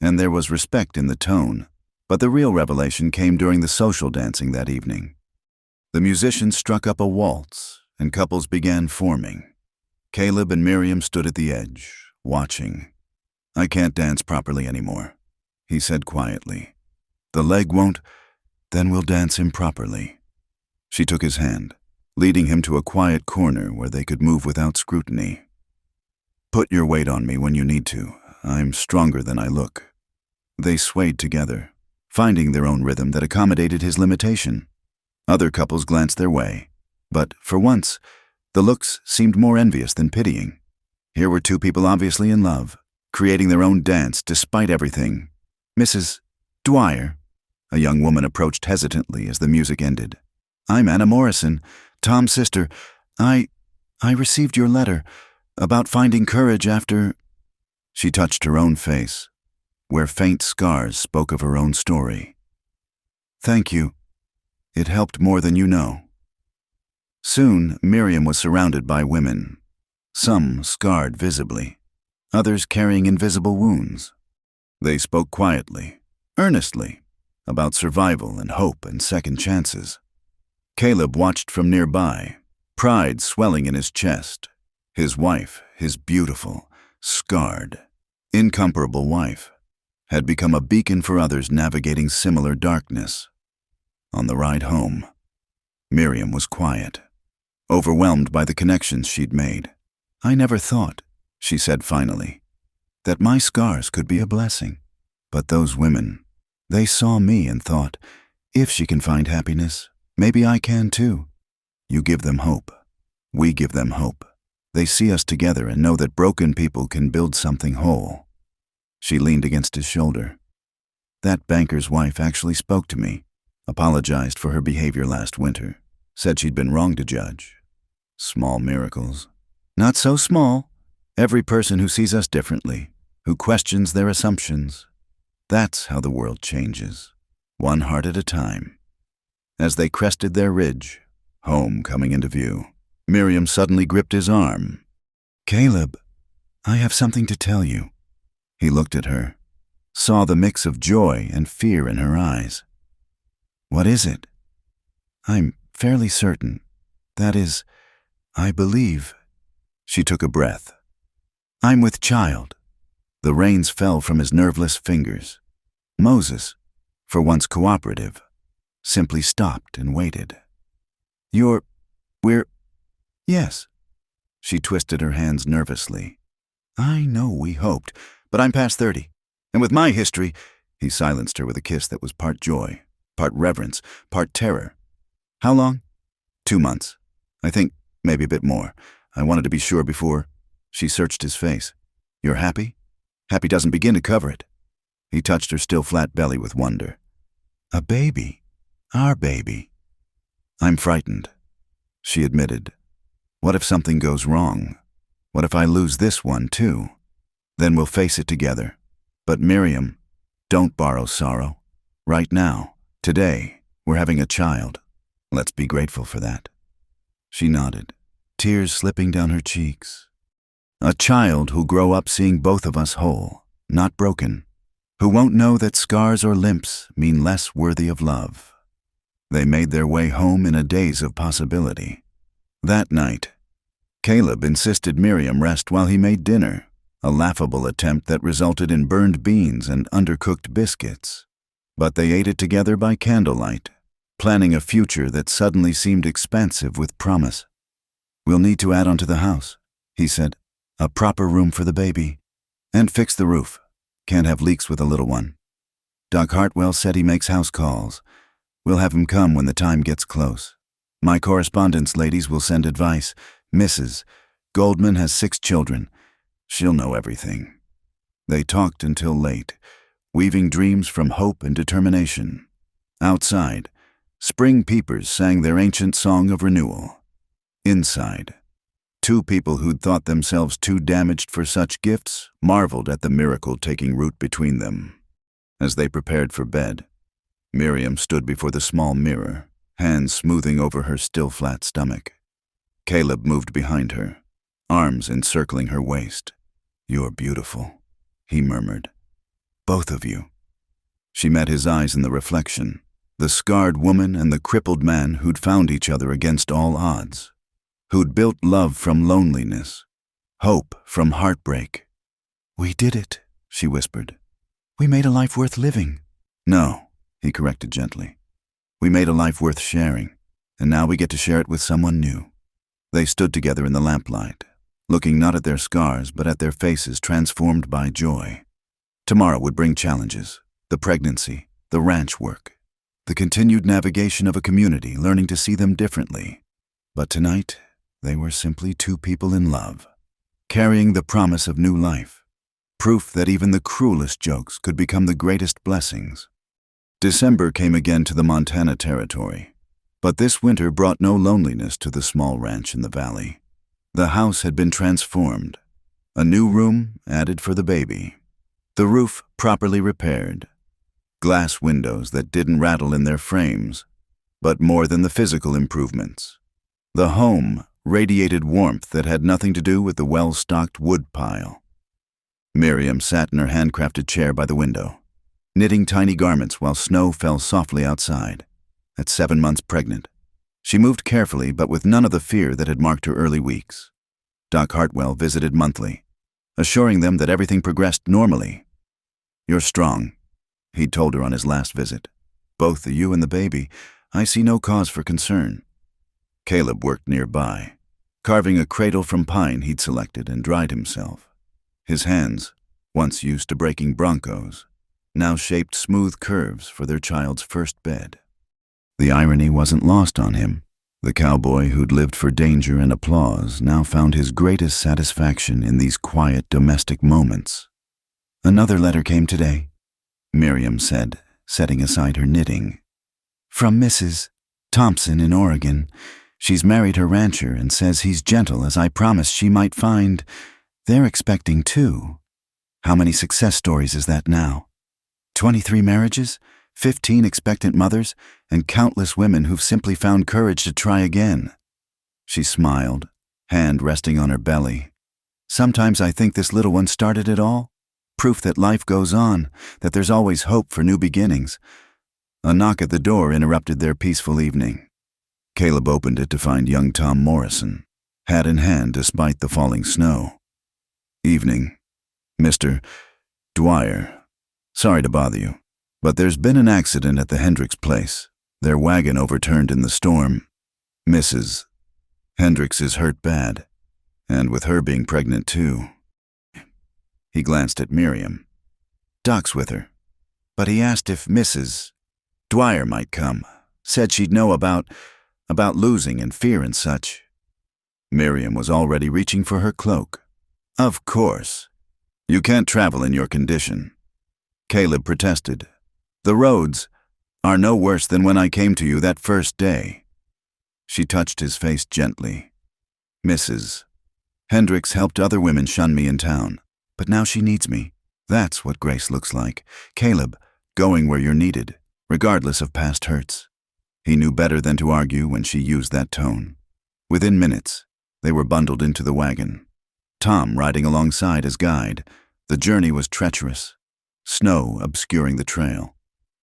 And there was respect in the tone, but the real revelation came during the social dancing that evening. The musicians struck up a waltz, and couples began forming. Caleb and Miriam stood at the edge, watching. "I can't dance properly anymore," he said quietly. "The leg won't, then we'll dance improperly." She took his hand, leading him to a quiet corner where they could move without scrutiny. "Put your weight on me when you need to. I'm stronger than I look." They swayed together, finding their own rhythm that accommodated his limitation. Other couples glanced their way, but, for once, the looks seemed more envious than pitying. Here were two people obviously in love, creating their own dance despite everything. "Mrs. Dwyer," a young woman approached hesitantly as the music ended. "I'm Anna Morrison, Tom's sister. I received your letter about finding courage after—" She touched her own face, where faint scars spoke of her own story. "Thank you. It helped more than you know." Soon, Miriam was surrounded by women, some scarred visibly, others carrying invisible wounds. They spoke quietly, earnestly, about survival and hope and second chances. Caleb watched from nearby, pride swelling in his chest. His wife, his beautiful, scarred, incomparable wife, had become a beacon for others navigating similar darkness. On the ride home, Miriam was quiet, overwhelmed by the connections she'd made. "I never thought," she said finally, "that my scars could be a blessing. But those women, they saw me and thought, if she can find happiness, maybe I can too. You give them hope. We give them hope. They see us together and know that broken people can build something whole." She leaned against his shoulder. "That banker's wife actually spoke to me, apologized for her behavior last winter, said she'd been wrong to judge. Small miracles. Not so small. Every person who sees us differently, who questions their assumptions. That's how the world changes, one heart at a time." As they crested their ridge, home coming into view, Miriam suddenly gripped his arm. "Caleb, I have something to tell you." He looked at her, saw the mix of joy and fear in her eyes. "What is it?" "I'm fairly certain. That is, I believe." She took a breath. "I'm with child." The reins fell from his nerveless fingers. Moses, for once cooperative, simply stopped and waited. We're... Yes." She twisted her hands nervously. "I know we hoped, but I'm past 30. And with my history—" He silenced her with a kiss that was part joy, part reverence, part terror. "How long?" 2 months. I think maybe a bit more. I wanted to be sure before." She searched his face. "You're happy?" "Happy doesn't begin to cover it." He touched her still flat belly with wonder. "A baby. Our baby." "I'm frightened," she admitted. "What if something goes wrong? What if I lose this one too? Then we'll face it together. But Miriam, don't borrow sorrow. Right now, today, we're having a child. Let's be grateful for that." She nodded, tears slipping down her cheeks. "A child who'll grow up seeing both of us whole, not broken, who won't know that scars or limps mean less worthy of love." They made their way home in a daze of possibility. That night, Caleb insisted Miriam rest while he made dinner, a laughable attempt that resulted in burned beans and undercooked biscuits. But they ate it together by candlelight, planning a future that suddenly seemed expansive with promise. "We'll need to add onto the house," he said. "A proper room for the baby. And fix the roof. Can't have leaks with a little one." Doc Hartwell said he makes house calls. We'll have him come when the time gets close. My correspondence ladies will send advice. Mrs. Goldman has 6 children. She'll know everything. They talked until late, weaving dreams from hope and determination. Outside, spring peepers sang their ancient song of renewal. Inside, 2 people who'd thought themselves too damaged for such gifts marveled at the miracle taking root between them. As they prepared for bed, Miriam stood before the small mirror, hands smoothing over her still flat stomach. Caleb moved behind her, arms encircling her waist. "You're beautiful," he murmured. "Both of you." She met his eyes in the reflection, the scarred woman and the crippled man who'd found each other against all odds, who'd built love from loneliness, hope from heartbreak. "We did it," she whispered. "We made a life worth living." "No," he corrected gently. "We made a life worth sharing, and now we get to share it with someone new." They stood together in the lamplight, looking not at their scars but at their faces transformed by joy. Tomorrow would bring challenges, the pregnancy, the ranch work, the continued navigation of a community learning to see them differently. But tonight, they were simply 2 people in love, carrying the promise of new life, proof that even the cruelest jokes could become the greatest blessings. December came again to the Montana Territory, but this winter brought no loneliness to the small ranch in the valley. The house had been transformed, a new room added for the baby, the roof properly repaired, glass windows that didn't rattle in their frames, but more than the physical improvements. The home radiated warmth that had nothing to do with the well-stocked wood pile. Miriam sat in her handcrafted chair by the window, knitting tiny garments while snow fell softly outside. At 7 months pregnant, she moved carefully but with none of the fear that had marked her early weeks. Doc Hartwell visited monthly, assuring them that everything progressed normally. "You're strong," he'd told her on his last visit. "Both you and the baby, I see no cause for concern." Caleb worked nearby, carving a cradle from pine he'd selected and dried himself. His hands, once used to breaking broncos, now shaped smooth curves for their child's first bed. The irony wasn't lost on him. The cowboy who'd lived for danger and applause now found his greatest satisfaction in these quiet domestic moments. "Another letter came today," Miriam said, setting aside her knitting. "From Mrs. Thompson in Oregon. She's married her rancher and says he's gentle as I promised she might find. They're expecting 2. How many success stories is that now? 23 marriages, 15 expectant mothers, and countless women who've simply found courage to try again." She smiled, hand resting on her belly. "Sometimes I think this little one started it all. Proof that life goes on, that there's always hope for new beginnings." A knock at the door interrupted their peaceful evening. Caleb opened it to find young Tom Morrison, hat in hand despite the falling snow. "Evening. Mr. Dwyer. Sorry to bother you, but there's been an accident at the Hendricks place. Their wagon overturned in the storm. Mrs. Hendricks is hurt bad, and with her being pregnant too." He glanced at Miriam. "Doc's with her, but he asked if Mrs. Dwyer might come. Said she'd know about losing and fear and such." Miriam was already reaching for her cloak. "Of course. You can't travel in your condition." Caleb protested. "The roads are no worse than when I came to you that first day." She touched his face gently. "Mrs. Hendricks helped other women shun me in town, but now she needs me. That's what grace looks like. Caleb, going where you're needed, regardless of past hurts." He knew better than to argue when she used that tone. Within minutes, they were bundled into the wagon, Tom riding alongside as guide. The journey was treacherous, snow obscuring the trail.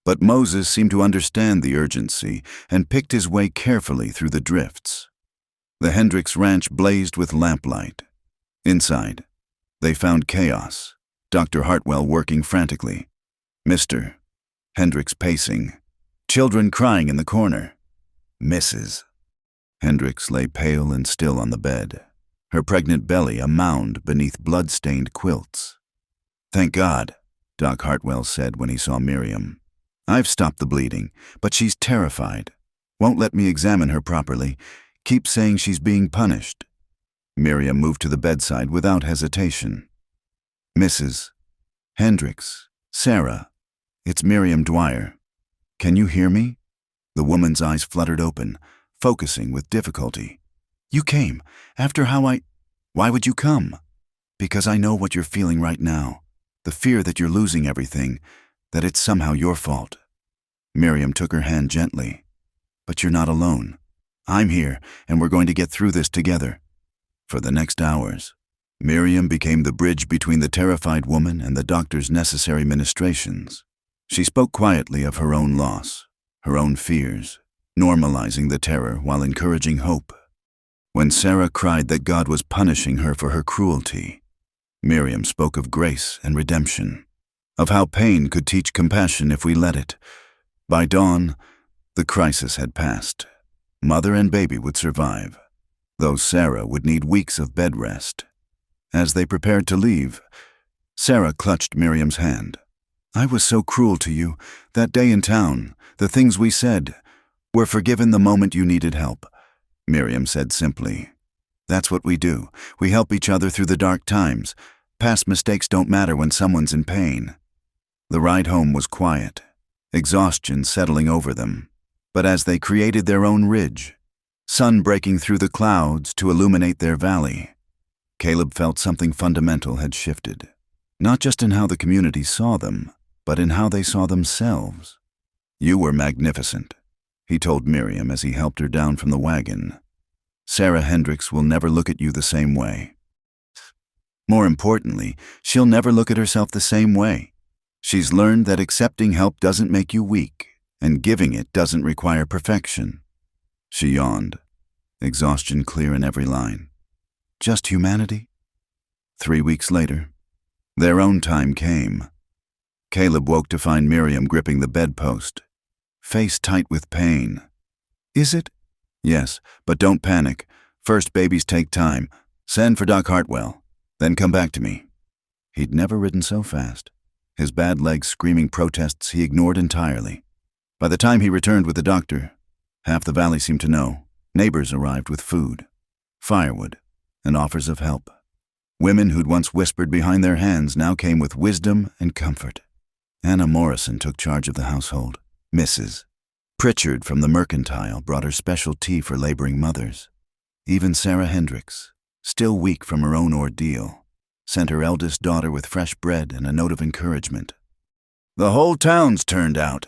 But Moses seemed to understand the urgency and picked his way carefully through the drifts. The Hendricks ranch blazed with lamplight. Inside, they found chaos, Dr. Hartwell working frantically, Mr. Hendricks pacing, children crying in the corner. Mrs. Hendricks lay pale and still on the bed, her pregnant belly a mound beneath blood-stained quilts. "Thank God," Doc Hartwell said when he saw Miriam. I've stopped the bleeding, but she's terrified. Won't let me examine her properly. Keeps saying she's being punished. Miriam moved to the bedside without hesitation. Mrs. Hendricks, Sarah, it's Miriam Dwyer. Can you hear me? The woman's eyes fluttered open, focusing with difficulty. You came, after how Why would you come? Because I know what you're feeling right now. The fear that you're losing everything, that it's somehow your fault. Miriam took her hand gently. But you're not alone. I'm here, and we're going to get through this together. For the next hours, Miriam became the bridge between the terrified woman and the doctor's necessary ministrations. She spoke quietly of her own loss, her own fears, normalizing the terror while encouraging hope. When Sarah cried that God was punishing her for her cruelty, Miriam spoke of grace and redemption, of how pain could teach compassion if we let it. By dawn, the crisis had passed. Mother and baby would survive, though Sarah would need weeks of bed rest. As they prepared to leave, Sarah clutched Miriam's hand. I was so cruel to you. That day in town, the things we said, were forgiven the moment you needed help. Miriam said simply, That's what we do. We help each other through the dark times. Past mistakes don't matter when someone's in pain. The ride home was quiet, exhaustion settling over them. But as they created their own ridge, sun breaking through the clouds to illuminate their valley, Caleb felt something fundamental had shifted, not just in how the community saw them, but in how they saw themselves. You were magnificent, he told Miriam as he helped her down from the wagon. Sarah Hendricks will never look at you the same way. More importantly, she'll never look at herself the same way. She's learned that accepting help doesn't make you weak, and giving it doesn't require perfection. She yawned, exhaustion clear in every line. Just humanity? 3 weeks later, their own time came. Caleb woke to find Miriam gripping the bedpost, face tight with pain. Is it? Yes, but don't panic. First, babies take time. Send for Doc Hartwell, then come back to me. He'd never ridden so fast. His bad legs screaming protests he ignored entirely. By the time he returned with the doctor, half the valley seemed to know. Neighbors arrived with food, firewood, and offers of help. Women who'd once whispered behind their hands now came with wisdom and comfort. Anna Morrison took charge of the household. Mrs. Pritchard from the Mercantile brought her special tea for laboring mothers. Even Sarah Hendricks, still weak from her own ordeal, sent her eldest daughter with fresh bread and a note of encouragement. The whole town's turned out,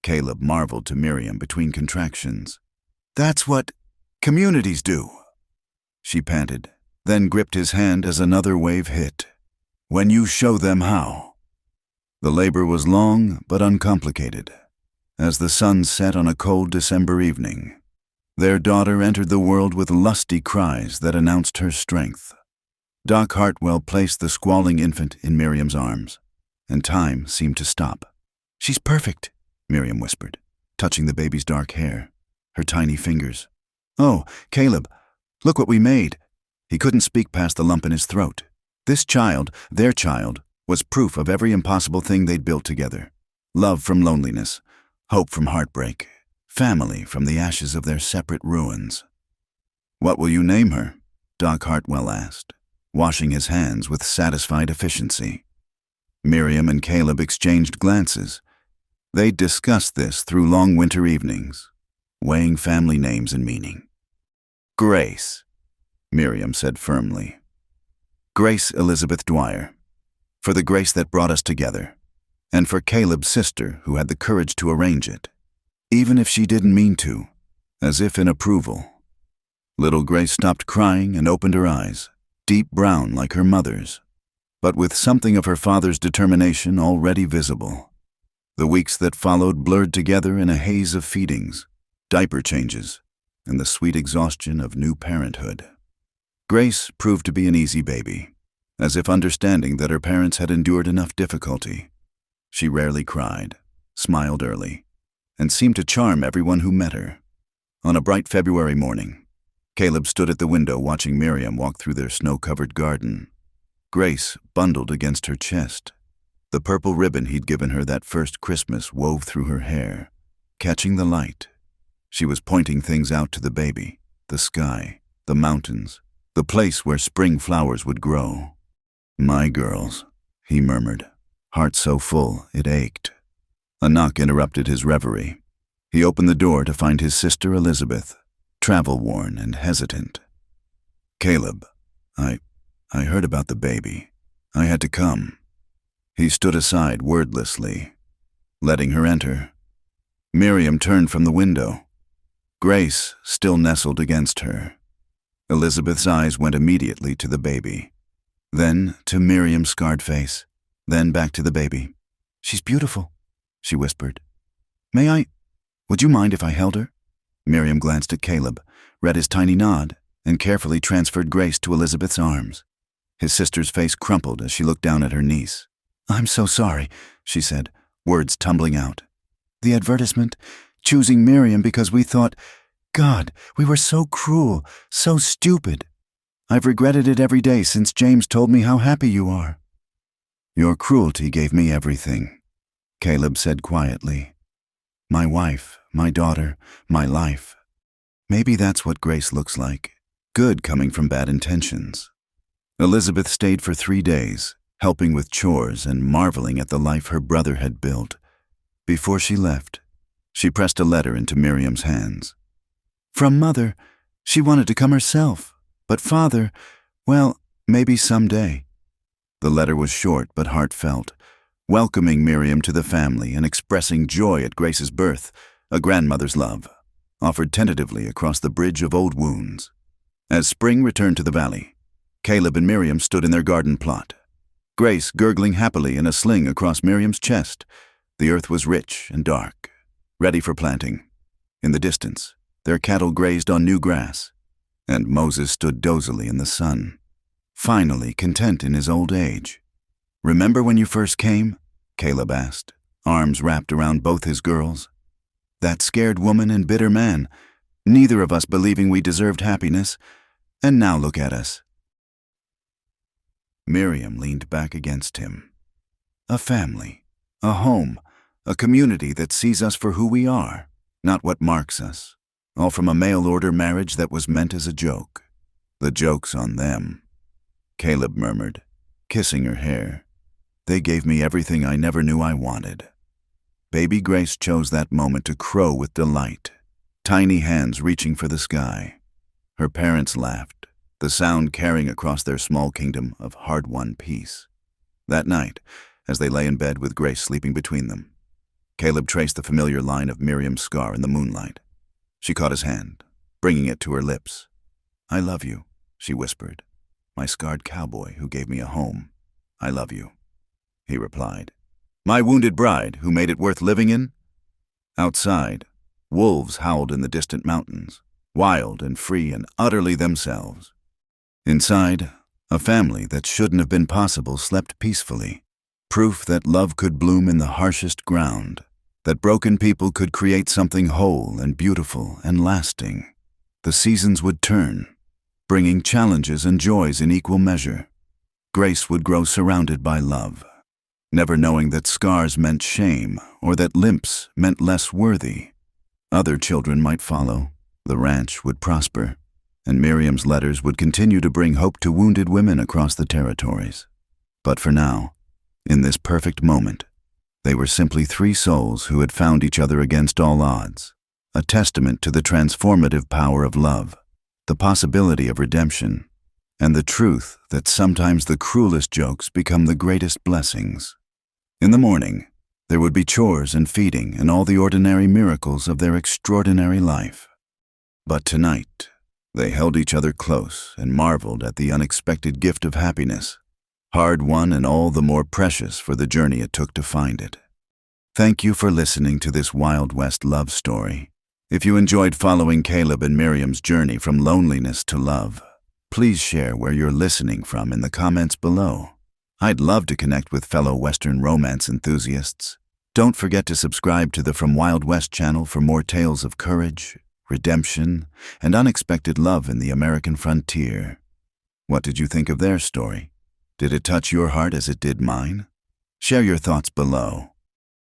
Caleb marveled to Miriam between contractions. That's what communities do, she panted, then gripped his hand as another wave hit. When you show them how. The labor was long but uncomplicated. As the sun set on a cold December evening, their daughter entered the world with lusty cries that announced her strength. Doc Hartwell placed the squalling infant in Miriam's arms, and time seemed to stop. She's perfect, Miriam whispered, touching the baby's dark hair, her tiny fingers. Oh, Caleb, look what we made. He couldn't speak past the lump in his throat. This child, their child, was proof of every impossible thing they'd built together. Love from loneliness, hope from heartbreak, family from the ashes of their separate ruins. What will you name her? Doc Hartwell asked, washing his hands with satisfied efficiency. Miriam and Caleb exchanged glances. They'd discussed this through long winter evenings, weighing family names and meaning. Grace, Miriam said firmly. Grace Elizabeth Dwyer, for the grace that brought us together, and for Caleb's sister who had the courage to arrange it, even if she didn't mean to, as if in approval. Little Grace stopped crying and opened her eyes, deep brown like her mother's, but with something of her father's determination already visible. The weeks that followed blurred together in a haze of feedings, diaper changes, and the sweet exhaustion of new parenthood. Grace proved to be an easy baby, as if understanding that her parents had endured enough difficulty. She rarely cried, smiled early, and seemed to charm everyone who met her. On a bright February morning, Caleb stood at the window watching Miriam walk through their snow-covered garden. Grace bundled against her chest, The purple ribbon he'd given her that first Christmas wove through her hair, catching the light. She was pointing things out to the baby, the sky, the mountains, the place where spring flowers would grow. "My girls," he murmured, heart so full it ached. A knock interrupted his reverie. He opened the door to find his sister Elizabeth, travel-worn and hesitant. "Caleb, I heard about the baby. I had to come." He stood aside wordlessly, letting her enter. Miriam turned from the window. Grace still nestled against her. Elizabeth's eyes went immediately to the baby, then to Miriam's scarred face, then back to the baby. "She's beautiful," she whispered. Would you mind if I held her?" Miriam glanced at Caleb, read his tiny nod, and carefully transferred Grace to Elizabeth's arms. His sister's face crumpled as she looked down at her niece. "I'm so sorry," she said, words tumbling out. "The advertisement, choosing Miriam because we thought, God, we were so cruel, so stupid. I've regretted it every day since James told me how happy you are." "Your cruelty gave me everything," Caleb said quietly. "My wife, my daughter, my life. Maybe that's what grace looks like, good coming from bad intentions." Elizabeth stayed for 3 days, helping with chores and marveling at the life her brother had built. Before she left, she pressed a letter into Miriam's hands. "From Mother. She wanted to come herself, but Father, well, maybe someday." The letter was short but heartfelt, welcoming Miriam to the family and expressing joy at Grace's birth, a grandmother's love, offered tentatively across the bridge of old wounds. As spring returned to the valley, Caleb and Miriam stood in their garden plot, Grace gurgling happily in a sling across Miriam's chest. The earth was rich and dark, ready for planting. In the distance, their cattle grazed on new grass, and Moses stood dozily in the sun, finally content in his old age. "Remember when you first came?" Caleb asked, arms wrapped around both his girls. "That scared woman and bitter man, neither of us believing we deserved happiness, and now look at us." Miriam leaned back against him. "A family, a home, a community that sees us for who we are, not what marks us. All from a mail-order marriage that was meant as a joke. The joke's on them," Caleb murmured, kissing her hair. "They gave me everything I never knew I wanted." Baby Grace chose that moment to crow with delight, tiny hands reaching for the sky. Her parents laughed, the sound carrying across their small kingdom of hard-won peace. That night, as they lay in bed with Grace sleeping between them, Caleb traced the familiar line of Miriam's scar in the moonlight. She caught his hand, bringing it to her lips. "I love you," she whispered. "My scarred cowboy who gave me a home. I love you," he replied. "My wounded bride who made it worth living in?" Outside, wolves howled in the distant mountains, wild and free and utterly themselves. Inside, a family that shouldn't have been possible slept peacefully, proof that love could bloom in the harshest ground, that broken people could create something whole and beautiful and lasting. The seasons would turn, bringing challenges and joys in equal measure. Grace would grow surrounded by love, never knowing that scars meant shame or that limps meant less worthy. Other children might follow, the ranch would prosper, and Miriam's letters would continue to bring hope to wounded women across the territories. But for now, in this perfect moment, they were simply 3 souls who had found each other against all odds, a testament to the transformative power of love, the possibility of redemption, and the truth that sometimes the cruelest jokes become the greatest blessings. In the morning, there would be chores and feeding and all the ordinary miracles of their extraordinary life. But tonight, they held each other close and marveled at the unexpected gift of happiness, hard-won and all the more precious for the journey it took to find it. Thank you for listening to this Wild West love story. If you enjoyed following Caleb and Miriam's journey from loneliness to love, please share where you're listening from in the comments below. I'd love to connect with fellow Western romance enthusiasts. Don't forget to subscribe to the From Wild West channel for more tales of courage, redemption, and unexpected love in the American frontier. What did you think of their story? Did it touch your heart as it did mine? Share your thoughts below.